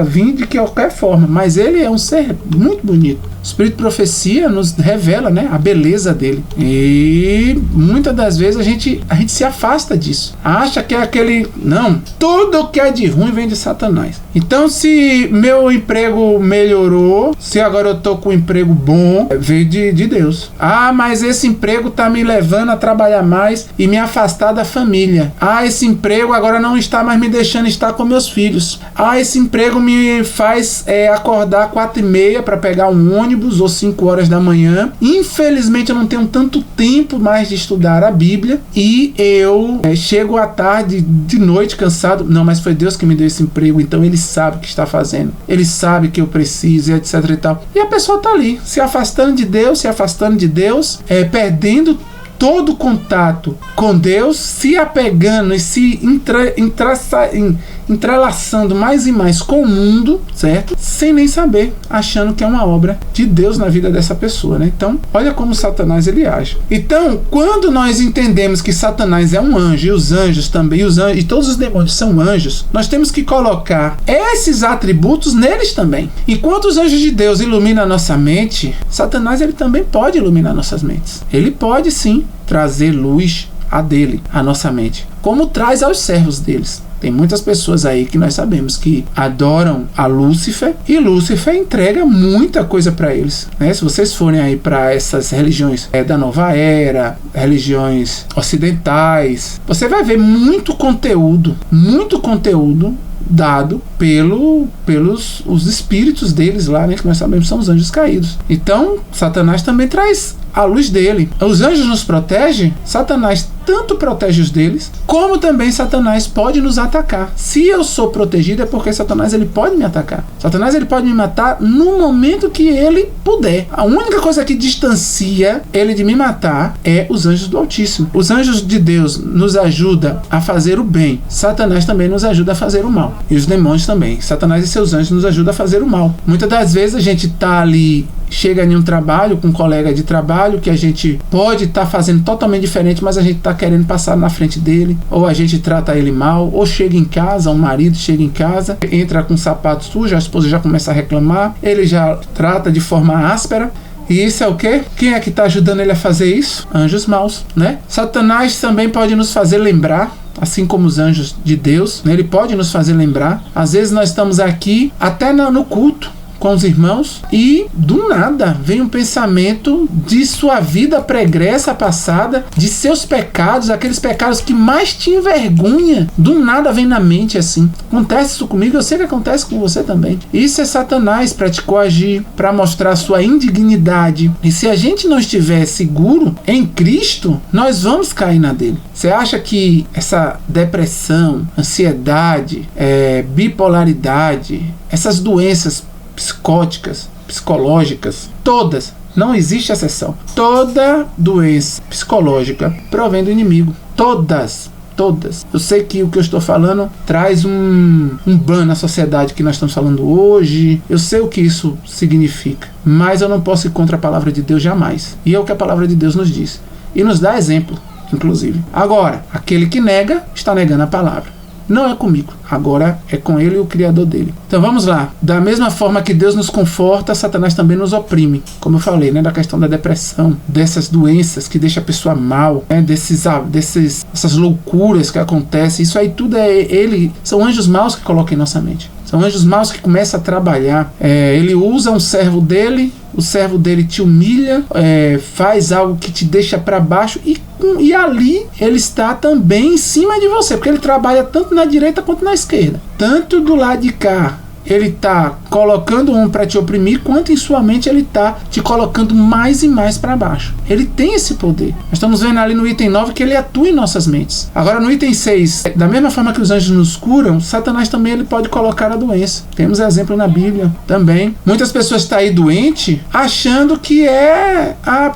vir de qualquer forma, mas ele é um ser muito bonito. O Espírito de Profecia nos revela, né, a beleza dele. E muitas das vezes a gente se afasta disso. Acha que é aquele... Não, tudo que é de ruim vem de Satanás. Então se meu emprego melhorou, se agora eu tô com um emprego bom, veio de Deus. Ah, mas esse emprego tá me levando a trabalhar mais e me afastar da família. Ah, esse emprego agora não está mais me deixando estar com meus filhos. Ah, esse emprego me faz acordar 4h30 para pegar um ônibus ou 5 horas da manhã. Infelizmente eu não tenho tanto tempo mais de estudar a Bíblia e eu chego à tarde, de noite, cansado. Não, mas foi Deus que me deu esse emprego, então ele sabe o que está fazendo, ele sabe que eu preciso, etc e tal. E a pessoa tá ali, se afastando de Deus, perdendo todo contato com Deus, se apegando e se entrelaçando mais e mais com o mundo, certo? Sem nem saber, achando que é uma obra de Deus na vida dessa pessoa, né? Então, olha como Satanás ele age. Então, quando nós entendemos que Satanás é um anjo, e os anjos também, e todos os demônios são anjos, nós temos que colocar esses atributos neles também. Enquanto os anjos de Deus iluminam a nossa mente, Satanás ele também pode iluminar nossas mentes. Ele pode sim trazer luz a nossa mente, como traz aos servos deles. Tem muitas pessoas aí que nós sabemos que adoram a Lúcifer, e Lúcifer entrega muita coisa para eles, né? Se vocês forem aí para essas religiões da nova era, religiões ocidentais, você vai ver muito conteúdo dado pelos os espíritos deles lá, né, que nós sabemos são os anjos caídos. Então Satanás também traz a luz dele. Os anjos nos protegem, Satanás tanto protege os deles, como também Satanás pode nos atacar. Se eu sou protegido é porque Satanás ele pode me atacar. Satanás ele pode me matar no momento que ele puder. A única coisa que distancia ele de me matar é os anjos do Altíssimo. Os anjos de Deus nos ajudam a fazer o bem. Satanás também nos ajuda a fazer o mal. E os demônios também. Satanás e seus anjos nos ajudam a fazer o mal. Muitas das vezes a gente tá ali chega em um trabalho com um colega de trabalho que a gente pode estar fazendo totalmente diferente, mas a gente está querendo passar na frente dele, ou a gente trata ele mal, ou chega em casa, um marido chega em casa, entra com um sapato sujo, a esposa já começa a reclamar, ele já trata de forma áspera. E isso é o quê? Quem é que está ajudando ele a fazer isso? Anjos maus, né? Satanás também pode nos fazer lembrar, assim como os anjos de Deus, né? Ele pode nos fazer lembrar. Às vezes nós estamos aqui, até no culto, com os irmãos, e do nada vem um pensamento de sua vida pregressa passada, de seus pecados, aqueles pecados que mais te envergonha, do nada vem na mente assim. Acontece isso comigo, eu sei que acontece com você também. Isso é Satanás para te coagir, para mostrar sua indignidade. E se a gente não estiver seguro em Cristo, nós vamos cair na dele. Você acha que essa depressão, ansiedade, bipolaridade, essas doenças psicóticas, psicológicas, todas, não existe exceção. Toda doença psicológica provém do inimigo. Todas. Eu sei que o que eu estou falando traz um ban na sociedade que nós estamos falando hoje. Eu sei o que isso significa, mas eu não posso ir contra a palavra de Deus jamais. E é o que a palavra de Deus nos diz. E nos dá exemplo, inclusive. Agora, aquele que nega, está negando a palavra. Não é comigo, agora é com ele e o Criador dele. Então vamos lá. Da mesma forma que Deus nos conforta, Satanás também nos oprime. Como eu falei, né, da questão da depressão, dessas doenças que deixam a pessoa mal, né, essas loucuras que acontecem. Isso aí tudo são anjos maus que colocam em nossa mente. São anjos maus que começam a trabalhar. Ele usa um servo dele, o servo dele te humilha, faz algo que te deixa para baixo e ali ele está também em cima de você, porque ele trabalha tanto na direita quanto na esquerda. Tanto do lado de cá ele está colocando um para te oprimir, quanto em sua mente ele está te colocando mais e mais para baixo. Ele tem esse poder. Nós estamos vendo ali no item 9 que ele atua em nossas mentes. Agora no item 6, da mesma forma que os anjos nos curam, Satanás também ele pode colocar a doença. Temos exemplo na Bíblia também. Muitas pessoas estão aí doentes achando que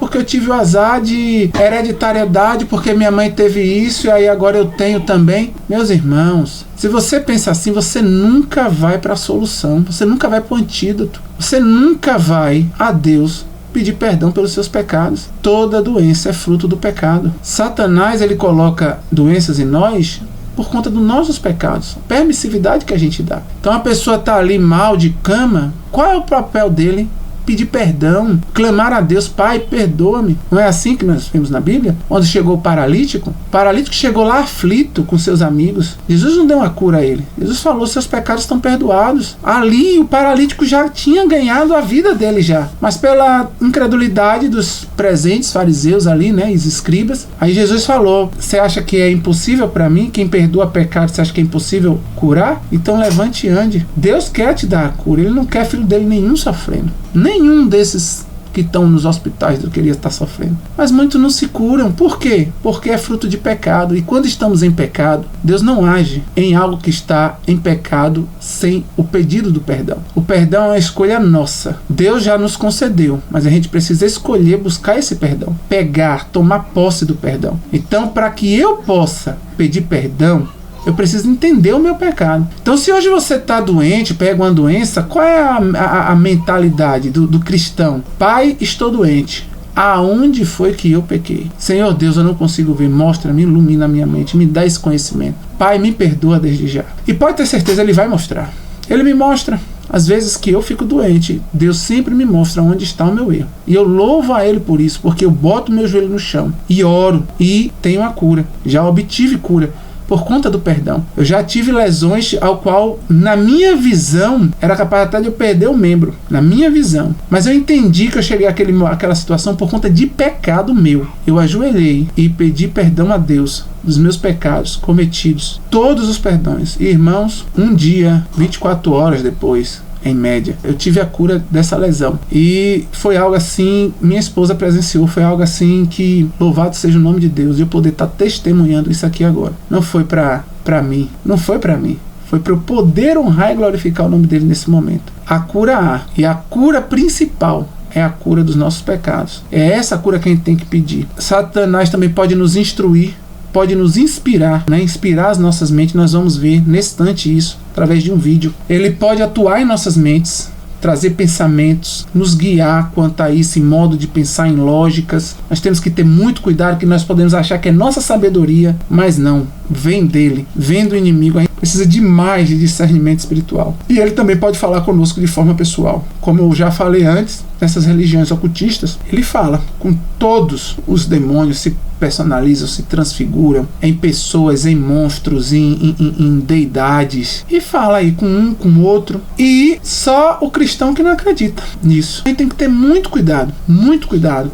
porque eu tive o azar de hereditariedade, porque minha mãe teve isso e aí agora eu tenho também. Meus irmãos, se você pensa assim, você nunca vai para a solução, você nunca vai para o antídoto, você nunca vai a Deus pedir perdão pelos seus pecados. Toda doença é fruto do pecado. Satanás ele coloca doenças em nós por conta dos nossos pecados, permissividade que a gente dá. Então a pessoa está ali mal de cama, qual é o papel dele? Pedir perdão, clamar a Deus, Pai, perdoa-me. Não é assim que nós vimos na Bíblia? Onde chegou o paralítico chegou lá aflito com seus amigos. Jesus não deu uma cura a ele. Jesus falou, seus pecados estão perdoados. Ali o paralítico já tinha ganhado a vida dele já. Mas pela incredulidade dos presentes fariseus ali, né, os escribas, aí Jesus falou, você acha que é impossível para mim? Quem perdoa pecado, você acha que é impossível curar? Então levante e ande. Deus quer te dar a cura. Ele não quer filho dele nenhum sofrendo. Nenhum desses que estão nos hospitais do queria estar sofrendo. Mas muitos não se curam. Por quê? Porque é fruto de pecado. E quando estamos em pecado, Deus não age em algo que está em pecado sem o pedido do perdão. O perdão é uma escolha nossa. Deus já nos concedeu, mas a gente precisa escolher buscar esse perdão. Tomar posse do perdão. Então, para que eu possa pedir perdão, eu preciso entender o meu pecado. Então, se hoje você está doente, pega uma doença, qual é a mentalidade do cristão? Pai, estou doente. Aonde foi que eu pequei? Senhor Deus, eu não consigo ver. Mostra-me, ilumina a minha mente, me dá esse conhecimento. Pai, me perdoa desde já. E pode ter certeza, Ele vai mostrar. Ele me mostra. Às vezes que eu fico doente, Deus sempre me mostra onde está o meu erro. E eu louvo a Ele por isso, porque eu boto meu joelho no chão e oro e tenho a cura. Já obtive cura por conta do perdão. Eu já tive lesões ao qual, na minha visão, era capaz até de eu perder o membro. Na minha visão. Mas eu entendi que eu cheguei àquela situação por conta de pecado meu. Eu ajoelhei e pedi perdão a Deus dos meus pecados cometidos. Todos os perdões. E, irmãos, um dia, 24 horas depois, em média, eu tive a cura dessa lesão. E foi algo assim, minha esposa presenciou, foi algo assim que, louvado seja o nome de Deus, eu poder estar testemunhando isso aqui agora. Não foi pra mim, não foi pra mim. Foi para eu poder honrar e glorificar o nome dele nesse momento. A cura há, e a cura principal é a cura dos nossos pecados. É essa cura que a gente tem que pedir. Satanás também pode nos instruir, pode nos inspirar, né? Inspirar as nossas mentes. Nós vamos ver nesse instante isso através de um vídeo. Ele pode atuar em nossas mentes trazer pensamentos, nos guiar quanto a isso, em modo de pensar em lógicas. Nós temos que ter muito cuidado, que nós podemos achar que é nossa sabedoria, mas não, vem dele, vem do inimigo. A gente precisa demais de discernimento espiritual. E ele também pode falar conosco de forma pessoal. Como eu já falei antes, nessas religiões ocultistas, ele fala com todos os demônios, se personalizam, se transfiguram em pessoas, em monstros, em deidades, e fala aí com um, com o outro, e só o cristão que não acredita nisso. A gente tem que ter muito cuidado,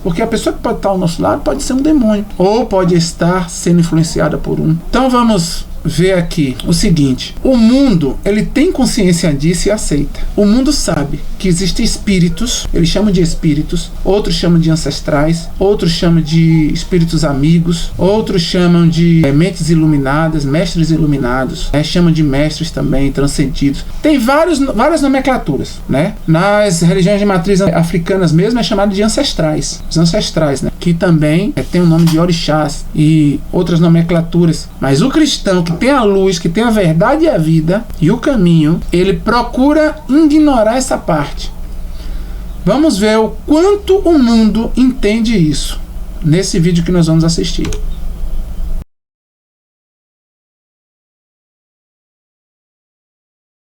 porque a pessoa que pode estar ao nosso lado pode ser um demônio, ou pode estar sendo influenciada por um. Então vamos ver aqui o seguinte: o mundo, ele tem consciência disso e aceita. O mundo sabe que existem espíritos, eles chamam de espíritos, outros chamam de ancestrais, outros chamam de espíritos amigos, outros chamam de mentes iluminadas, mestres iluminados, chamam de mestres também, transcendidos. Tem várias nomenclaturas, né? Nas religiões de matriz africanas mesmo é chamado de ancestrais, os ancestrais, né? Que também tem o nome de orixás e outras nomenclaturas. Mas o cristão que tem a luz, que tem a verdade e a vida e o caminho, ele procura ignorar essa parte. Vamos ver o quanto o mundo entende isso nesse vídeo que nós vamos assistir.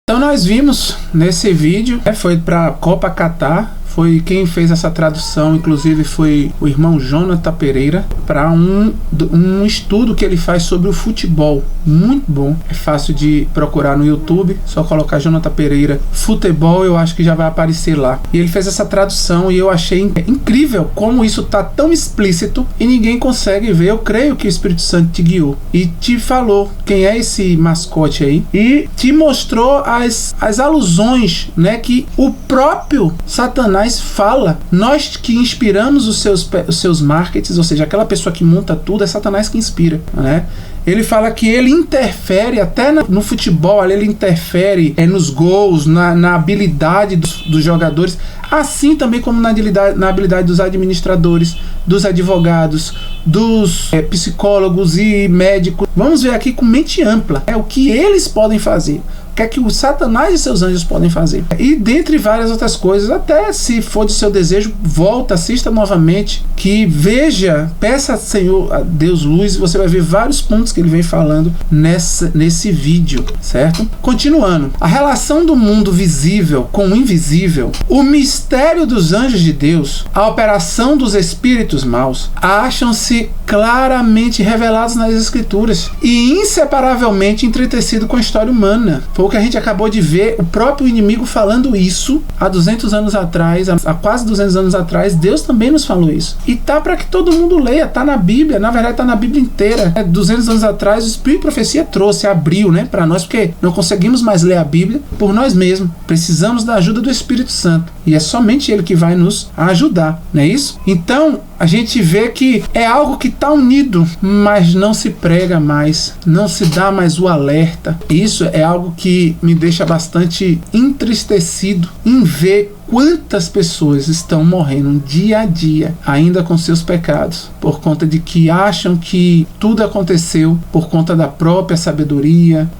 Então nós vimos nesse vídeo, foi para Copa Catar. Foi quem fez essa tradução, inclusive foi o irmão Jonathan Pereira, para um estudo que ele faz sobre o futebol. Muito bom, é fácil de procurar no YouTube, só colocar Jonathan Pereira futebol, eu acho que já vai aparecer lá. E ele fez essa tradução e eu achei incrível como isso tá tão explícito e ninguém consegue ver. Eu creio que o Espírito Santo te guiou e te falou quem é esse mascote aí e te mostrou as alusões, né, que o próprio Satanás fala. Nós que inspiramos os seus marketings, ou seja, aquela pessoa que monta tudo, é Satanás que inspira, né? Ele fala que ele interfere até no futebol, ele interfere nos gols, na habilidade dos jogadores, assim também como na habilidade dos administradores, dos advogados, dos psicólogos e médicos. Vamos ver aqui com mente ampla o que eles podem fazer, o que é que o Satanás e seus anjos podem fazer. E dentre várias outras coisas, até se for de seu desejo, volta, assista novamente, que veja, peça ao Senhor, a Deus luz, e você vai ver vários pontos que ele vem falando nesse vídeo, certo? Continuando, a relação do mundo visível com o invisível, o mistério dos anjos de Deus, a operação dos espíritos maus, acham-se claramente revelados nas Escrituras e inseparavelmente entretecido com a história humana. Foi o que a gente acabou de ver, o próprio inimigo falando isso há 200 anos atrás, há quase 200 anos atrás. Deus também nos falou isso. E tá para que todo mundo leia, tá na Bíblia, na verdade tá na Bíblia inteira. 200 anos atrás o Espírito de Profecia trouxe, abriu, né, para nós, porque não conseguimos mais ler a Bíblia por nós mesmos. Precisamos da ajuda do Espírito Santo. E é somente Ele que vai nos ajudar, não é isso? Então, a gente vê que é algo que está unido, mas não se prega mais, não se dá mais o alerta. Isso é algo que me deixa bastante entristecido em ver quantas pessoas estão morrendo dia a dia, ainda com seus pecados, por conta de que acham que tudo aconteceu por conta da própria sabedoria,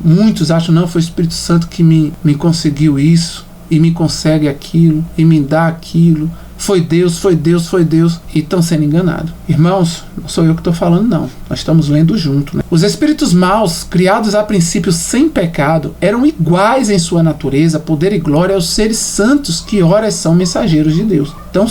muitos acham, não, foi o Espírito Santo que me conseguiu isso, e me consegue aquilo, e me dá aquilo. Foi Deus, e estão sendo enganados. Irmãos, não sou eu que estou falando, não. Nós estamos lendo junto, né? Os espíritos maus, criados a princípio sem pecado, eram iguais em sua natureza, poder e glória aos seres santos, que ora são mensageiros de Deus. Então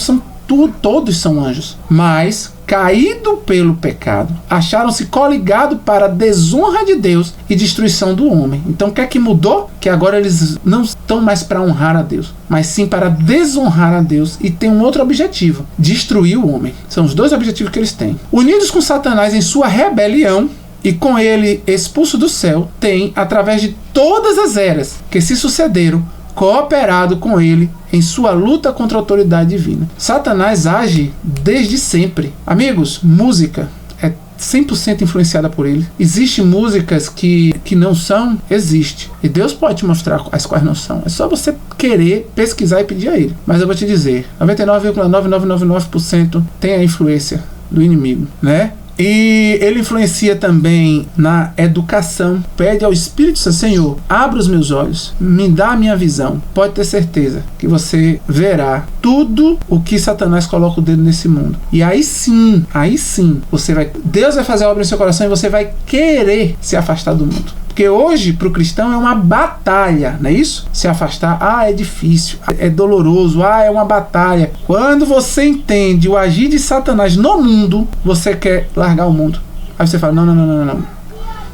todos são anjos, mas caído pelo pecado, acharam-se coligados para a desonra de Deus e destruição do homem. Então o que é que mudou? Que agora eles não estão mais para honrar a Deus, mas sim para desonrar a Deus, e tem um outro objetivo: destruir o homem. São os dois objetivos que eles têm. Unidos com Satanás em sua rebelião e com ele expulso do céu, tem, através de todas as eras que se sucederam, cooperado com ele em sua luta contra a autoridade divina. Satanás age desde sempre. Amigos, música é 100% influenciada por ele. Existem músicas que não são? Existe. E Deus pode te mostrar as quais não são. É só você querer pesquisar e pedir a ele. Mas eu vou te dizer, 99,9999% tem a influência do inimigo, né? E ele influencia também na educação. Pede ao Espírito Santo: Senhor, abra os meus olhos, me dá a minha visão. Pode ter certeza que você verá tudo o que Satanás coloca o dedo nesse mundo. E aí sim, Deus vai fazer a obra em seu coração e você vai querer se afastar do mundo. Porque hoje, para o cristão, é uma batalha, não é isso? Se afastar, é difícil, é doloroso, é uma batalha. Quando você entende o agir de Satanás no mundo, você quer largar o mundo. Aí você fala: não.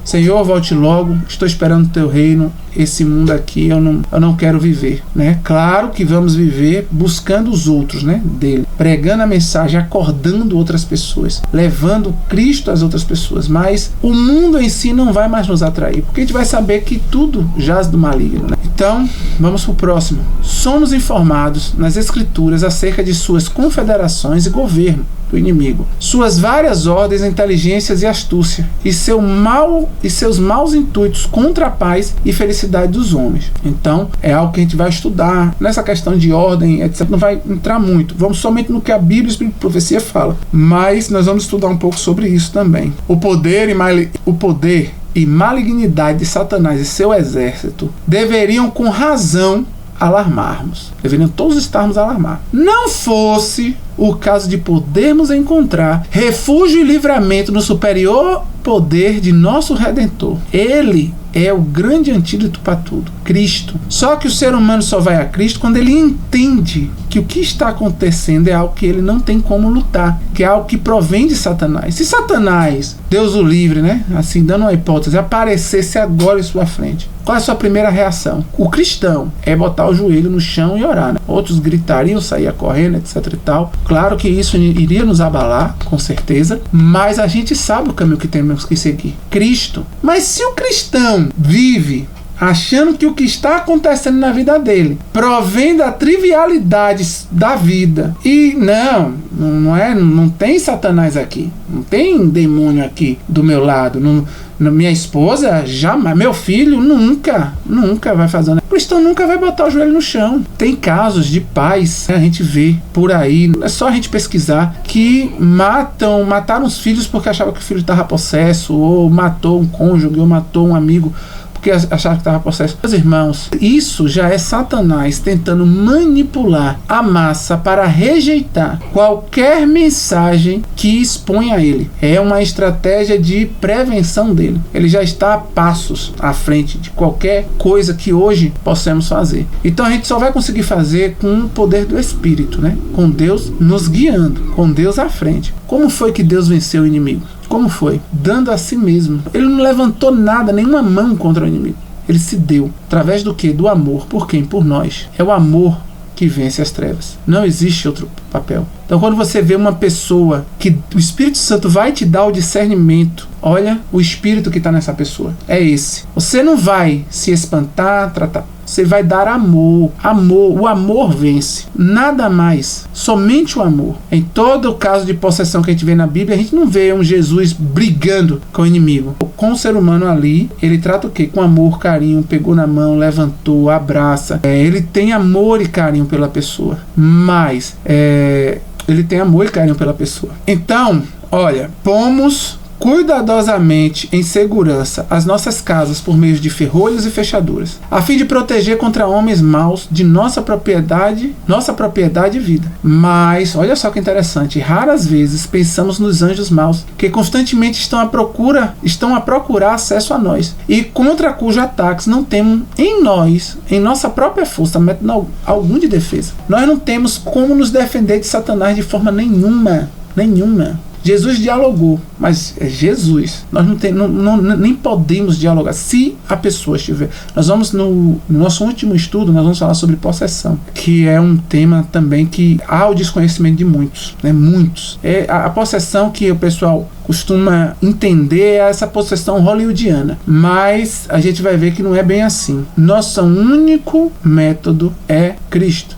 Senhor, volte logo, estou esperando o teu reino, esse mundo aqui eu não quero viver, né? Claro que vamos viver buscando os outros, né, dele, pregando a mensagem, acordando outras pessoas, levando Cristo às outras pessoas, mas o mundo em si não vai mais nos atrair, porque a gente vai saber que tudo jaz do maligno, né? Então, vamos para o próximo. Somos informados nas Escrituras acerca de suas confederações e governo do inimigo, suas várias ordens, inteligências e astúcia, e seus maus intuitos contra a paz e felicidade dos homens. Então, é algo que a gente vai estudar. Nessa questão de ordem, etc., não vai entrar muito. Vamos somente no que a Bíblia e a Espírito de Profecia fala. Mas nós vamos estudar um pouco sobre isso também. O poder e malignidade de Satanás e seu exército deveriam com razão alarmarmos. Deveriam todos estarmos alarmados. Não fosse o caso de podermos encontrar refúgio e livramento no superior poder de nosso Redentor. Ele é o grande antídoto para tudo, Cristo. Só que o ser humano só vai a Cristo quando ele entende que o que está acontecendo é algo que ele não tem como lutar, que é algo que provém de Satanás. Se Satanás, Deus o livre, né, assim, dando uma hipótese, aparecesse agora em sua frente, qual é a sua primeira reação? O cristão é botar o joelho no chão e orar, né? Outros gritariam, saía correndo, etc e tal. Claro que isso iria nos abalar, com certeza, mas a gente sabe o caminho que temos que seguir, Cristo. Mas se o cristão vive achando que o que está acontecendo na vida dele provém da trivialidade da vida, e não tem Satanás aqui, não tem demônio aqui do meu lado, minha esposa jamais, meu filho nunca vai fazer. O cristão nunca vai botar o joelho no chão. Tem casos de pais, né, a gente vê por aí, é só a gente pesquisar, que mataram os filhos porque achavam que o filho estava possesso, ou matou um cônjuge, ou matou um amigo porque achava que estava possesso. Meus irmãos, isso já é Satanás tentando manipular a massa para rejeitar qualquer mensagem que exponha a ele. É uma estratégia de prevenção dele. Ele já está a passos à frente de qualquer coisa que hoje possamos fazer. Então a gente só vai conseguir fazer com o poder do Espírito, né? Com Deus nos guiando, com Deus à frente. Como foi que Deus venceu o inimigo? Como foi? Dando a si mesmo. Ele não levantou nada, nenhuma mão contra o inimigo. Ele se deu. Através do quê? Do amor. Por quem? Por nós. É o amor que vence as trevas. Não existe outro papel. Então, quando você vê uma pessoa que o Espírito Santo vai te dar o discernimento, olha o espírito que está nessa pessoa. É esse. Você não vai se espantar, tratar. Você vai dar amor. O amor vence. Nada mais. Somente o amor. Em todo o caso de possessão que a gente vê na Bíblia, a gente não vê um Jesus brigando com o inimigo. Com o ser humano ali, ele trata o quê? Com amor, carinho, pegou na mão, levantou, abraça. Ele tem amor e carinho pela pessoa. Mas, ele tem amor e carinho pela pessoa. Então, olha, pomos cuidadosamente em segurança as nossas casas por meio de ferrolhos e fechaduras, a fim de proteger contra homens maus de nossa propriedade e vida. Mas, olha só que interessante, raras vezes pensamos nos anjos maus, que constantemente estão a procurar acesso a nós, e contra cujos ataques não temos em nós, em nossa própria força, método algum de defesa. Nós não temos como nos defender de Satanás de forma nenhuma. Jesus dialogou, mas é Jesus. Nós nem podemos dialogar se a pessoa estiver. Nós vamos no nosso último estudo, nós vamos falar sobre possessão, que é um tema também que há o desconhecimento de muitos, né? Muitos. É a possessão que o pessoal costuma entender, é essa possessão hollywoodiana, mas a gente vai ver que não é bem assim. Nosso único método é Cristo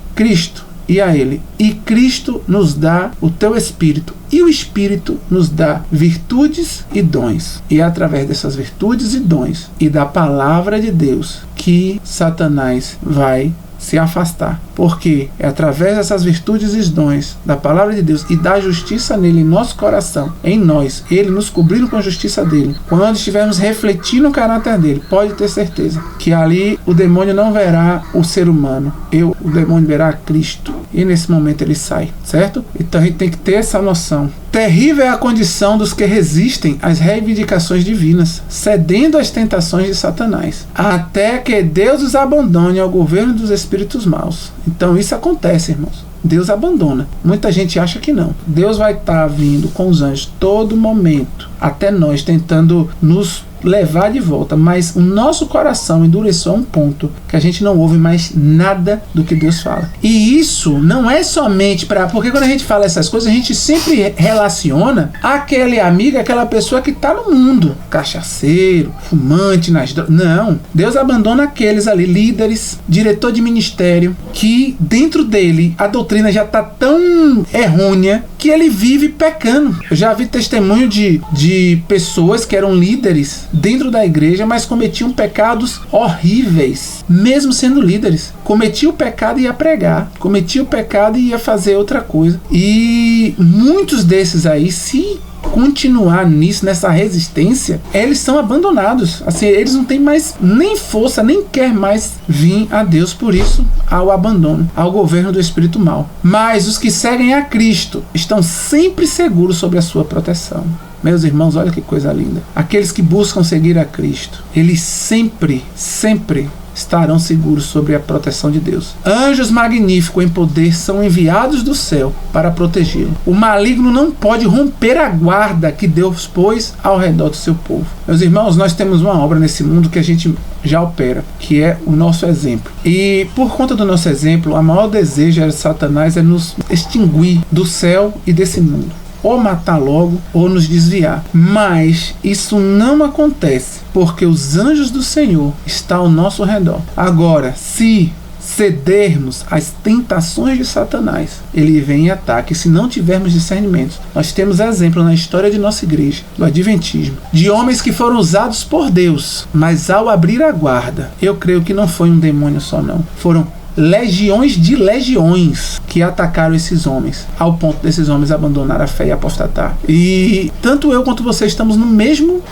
e a Ele. E Cristo nos dá o teu Espírito, e o Espírito nos dá virtudes e dons. E é através dessas virtudes e dons e da palavra de Deus que Satanás vai se afastar. Porque é através dessas virtudes e dons da palavra de Deus e da justiça nele, em nosso coração, em nós, ele nos cobrindo com a justiça dele, quando estivermos refletindo o caráter dele, pode ter certeza que ali o demônio não verá o ser humano, o demônio verá Cristo, e nesse momento ele sai, certo? Então a gente tem que ter essa noção. Terrível é a condição dos que resistem às reivindicações divinas, cedendo às tentações de Satanás, até que Deus os abandone ao governo dos espíritos maus. Então isso acontece, irmãos. Deus abandona. Muita gente acha que não. Deus vai estar vindo com os anjos todo momento, até nós, tentando nos levar de volta, mas o nosso coração endureceu a um ponto que a gente não ouve mais nada do que Deus fala. E isso não é somente porque quando a gente fala essas coisas, a gente sempre relaciona aquele amigo, aquela pessoa que está no mundo, cachaceiro, fumante, nas drogas. Não, Deus abandona aqueles ali, líderes, diretor de ministério, que dentro dele a doutrina já está tão errônea que ele vive pecando. Eu já vi testemunho de pessoas que eram líderes dentro da igreja, mas cometiam pecados horríveis, mesmo sendo líderes. Cometia o pecado e ia pregar, cometia o pecado e ia fazer outra coisa. E muitos desses aí, se continuar nisso, nessa resistência, eles são abandonados. Assim, eles não têm mais nem força, nem quer mais vir a Deus, por isso ao abandono, ao governo do espírito mau. Mas os que seguem a Cristo estão sempre seguros sobre a sua proteção. Meus irmãos, olha que coisa linda. Aqueles que buscam seguir a Cristo, eles sempre estarão seguros sobre a proteção de Deus. Anjos magníficos em poder são enviados do céu para protegê-lo. O maligno não pode romper a guarda que Deus pôs ao redor do seu povo. Meus irmãos, nós temos uma obra nesse mundo que a gente já opera, que é o nosso exemplo. E por conta do nosso exemplo, o maior desejo de Satanás é nos extinguir do céu e desse mundo. Ou matar logo, ou nos desviar. Mas isso não acontece, porque os anjos do Senhor estão ao nosso redor. Agora, se cedermos às tentações de Satanás, ele vem em ataque. Se não tivermos discernimento, nós temos exemplo na história de nossa igreja, do Adventismo, de homens que foram usados por Deus, mas ao abrir a guarda, eu creio que não foi um demônio só não, foram legiões de legiões que atacaram esses homens, ao ponto desses homens abandonar a fé e apostatar. E tanto eu quanto você estamos no mesmo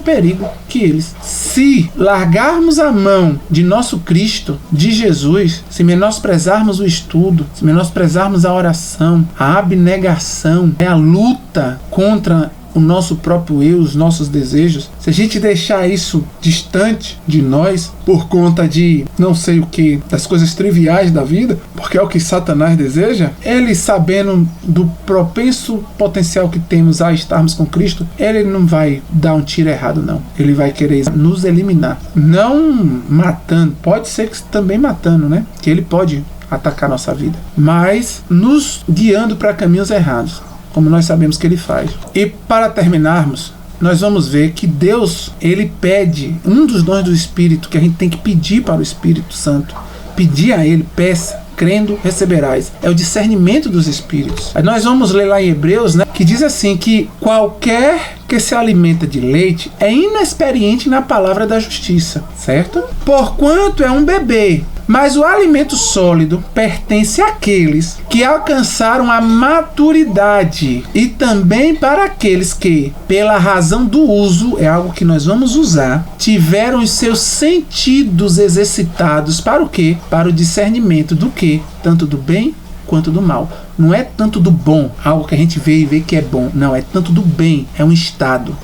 perigo que eles. Se largarmos a mão de nosso Cristo, de Jesus, se menosprezarmos o estudo, se menosprezarmos a oração, a abnegação, a luta contra o nosso próprio eu, os nossos desejos, se a gente deixar isso distante de nós por conta de não sei o que, das coisas triviais da vida, porque é o que Satanás deseja, ele, sabendo do propenso potencial que temos a estarmos com Cristo, ele não vai dar um tiro errado não, ele vai querer nos eliminar, não matando, pode ser que também matando, né, que ele pode atacar nossa vida, mas nos guiando para caminhos errados, como nós sabemos que ele faz. E para terminarmos, nós vamos ver que Deus, ele pede, um dos dons do Espírito que a gente tem que pedir para o Espírito Santo, pedir a ele, peça, crendo receberás, é o discernimento dos Espíritos. Aí nós vamos ler lá em Hebreus, né, que diz assim, que qualquer que se alimenta de leite é inexperiente na palavra da justiça, certo? Porquanto é um bebê. Mas o alimento sólido pertence àqueles que alcançaram a maturidade e também para aqueles que, pela razão do uso, é algo que nós vamos usar, tiveram os seus sentidos exercitados para o quê? Para o discernimento do quê? Tanto do bem quanto do mal. Não é tanto do bom, algo que a gente vê e vê que é bom. Não, é tanto do bem, é um estado.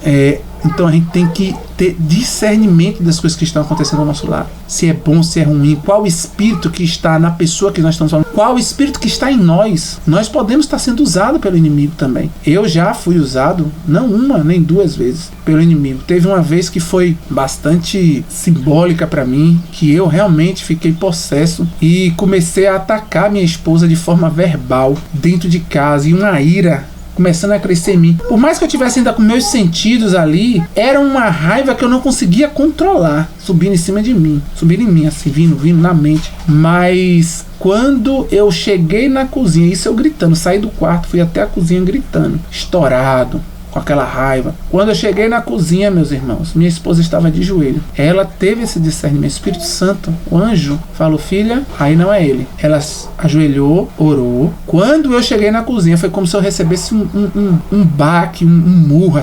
Então a gente tem que ter discernimento das coisas que estão acontecendo ao nosso lado. Se é bom, se é ruim, qual o espírito que está na pessoa que nós estamos falando, qual o espírito que está em nós. Nós podemos estar sendo usados pelo inimigo também. Eu já fui usado, não uma nem duas vezes, pelo inimigo. Teve uma vez que foi bastante simbólica para mim, que eu realmente fiquei possesso e comecei a atacar minha esposa de forma verbal, dentro de casa, e uma ira começando a crescer em mim. Por mais que eu tivesse ainda com meus sentidos ali, era uma raiva que eu não conseguia controlar, subindo em cima de mim, subindo em mim, assim, vindo na mente. Mas quando eu cheguei na cozinha, isso eu gritando, saí do quarto, fui até a cozinha gritando, estourado, com aquela raiva. Quando eu cheguei na cozinha, meus irmãos, minha esposa estava de joelho. Ela teve esse discernimento. Espírito Santo, o anjo, falou: filha, aí não é ele. Ela ajoelhou, orou. Quando eu cheguei na cozinha, foi como se eu recebesse um baque, um murro,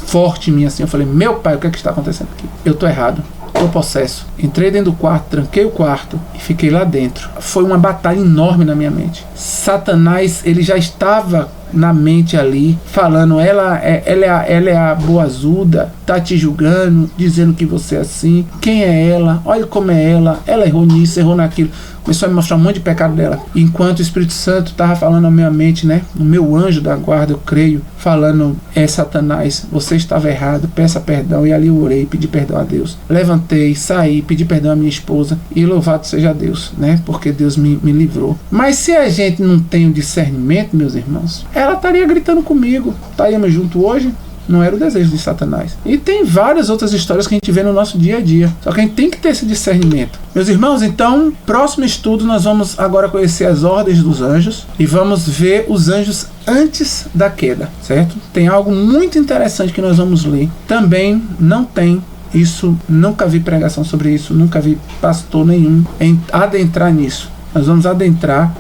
forte em mim assim. Eu falei: meu pai, o que é que está acontecendo aqui? Eu tô errado. Tô possesso. Entrei dentro do quarto, tranquei o quarto e fiquei lá dentro. Foi uma batalha enorme na minha mente. Satanás, ele já estava na mente ali, falando: ela é a boazuda, tá te julgando, dizendo que você é assim. Quem é ela? Olha como é ela errou nisso, errou naquilo. Começou a me mostrar um monte de pecado dela. Enquanto o Espírito Santo estava falando na minha mente, né? O meu anjo da guarda, eu creio, falando: Satanás, você estava errado, peça perdão. E ali eu orei, pedi perdão a Deus. Levantei, saí, pedi perdão à minha esposa e louvado seja Deus, né? Porque Deus me livrou. Mas se a gente não tem o discernimento, meus irmãos, ela estaria gritando comigo. Estaríamos juntos hoje? Não era o desejo de Satanás. E tem várias outras histórias que a gente vê no nosso dia a dia. Só que a gente tem que ter esse discernimento. Meus irmãos, então, próximo estudo nós vamos agora conhecer as ordens dos anjos e vamos ver os anjos antes da queda, certo? Tem algo muito interessante que nós vamos ler. Também não tem isso, nunca vi pregação sobre isso, nunca vi pastor nenhum adentrar nisso. Nós vamos adentrar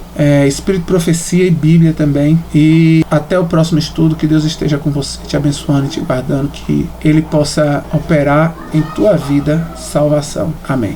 Espírito, Profecia e Bíblia também. E até o próximo estudo, que Deus esteja com você, te abençoando e te guardando, que Ele possa operar em tua vida salvação. Amém.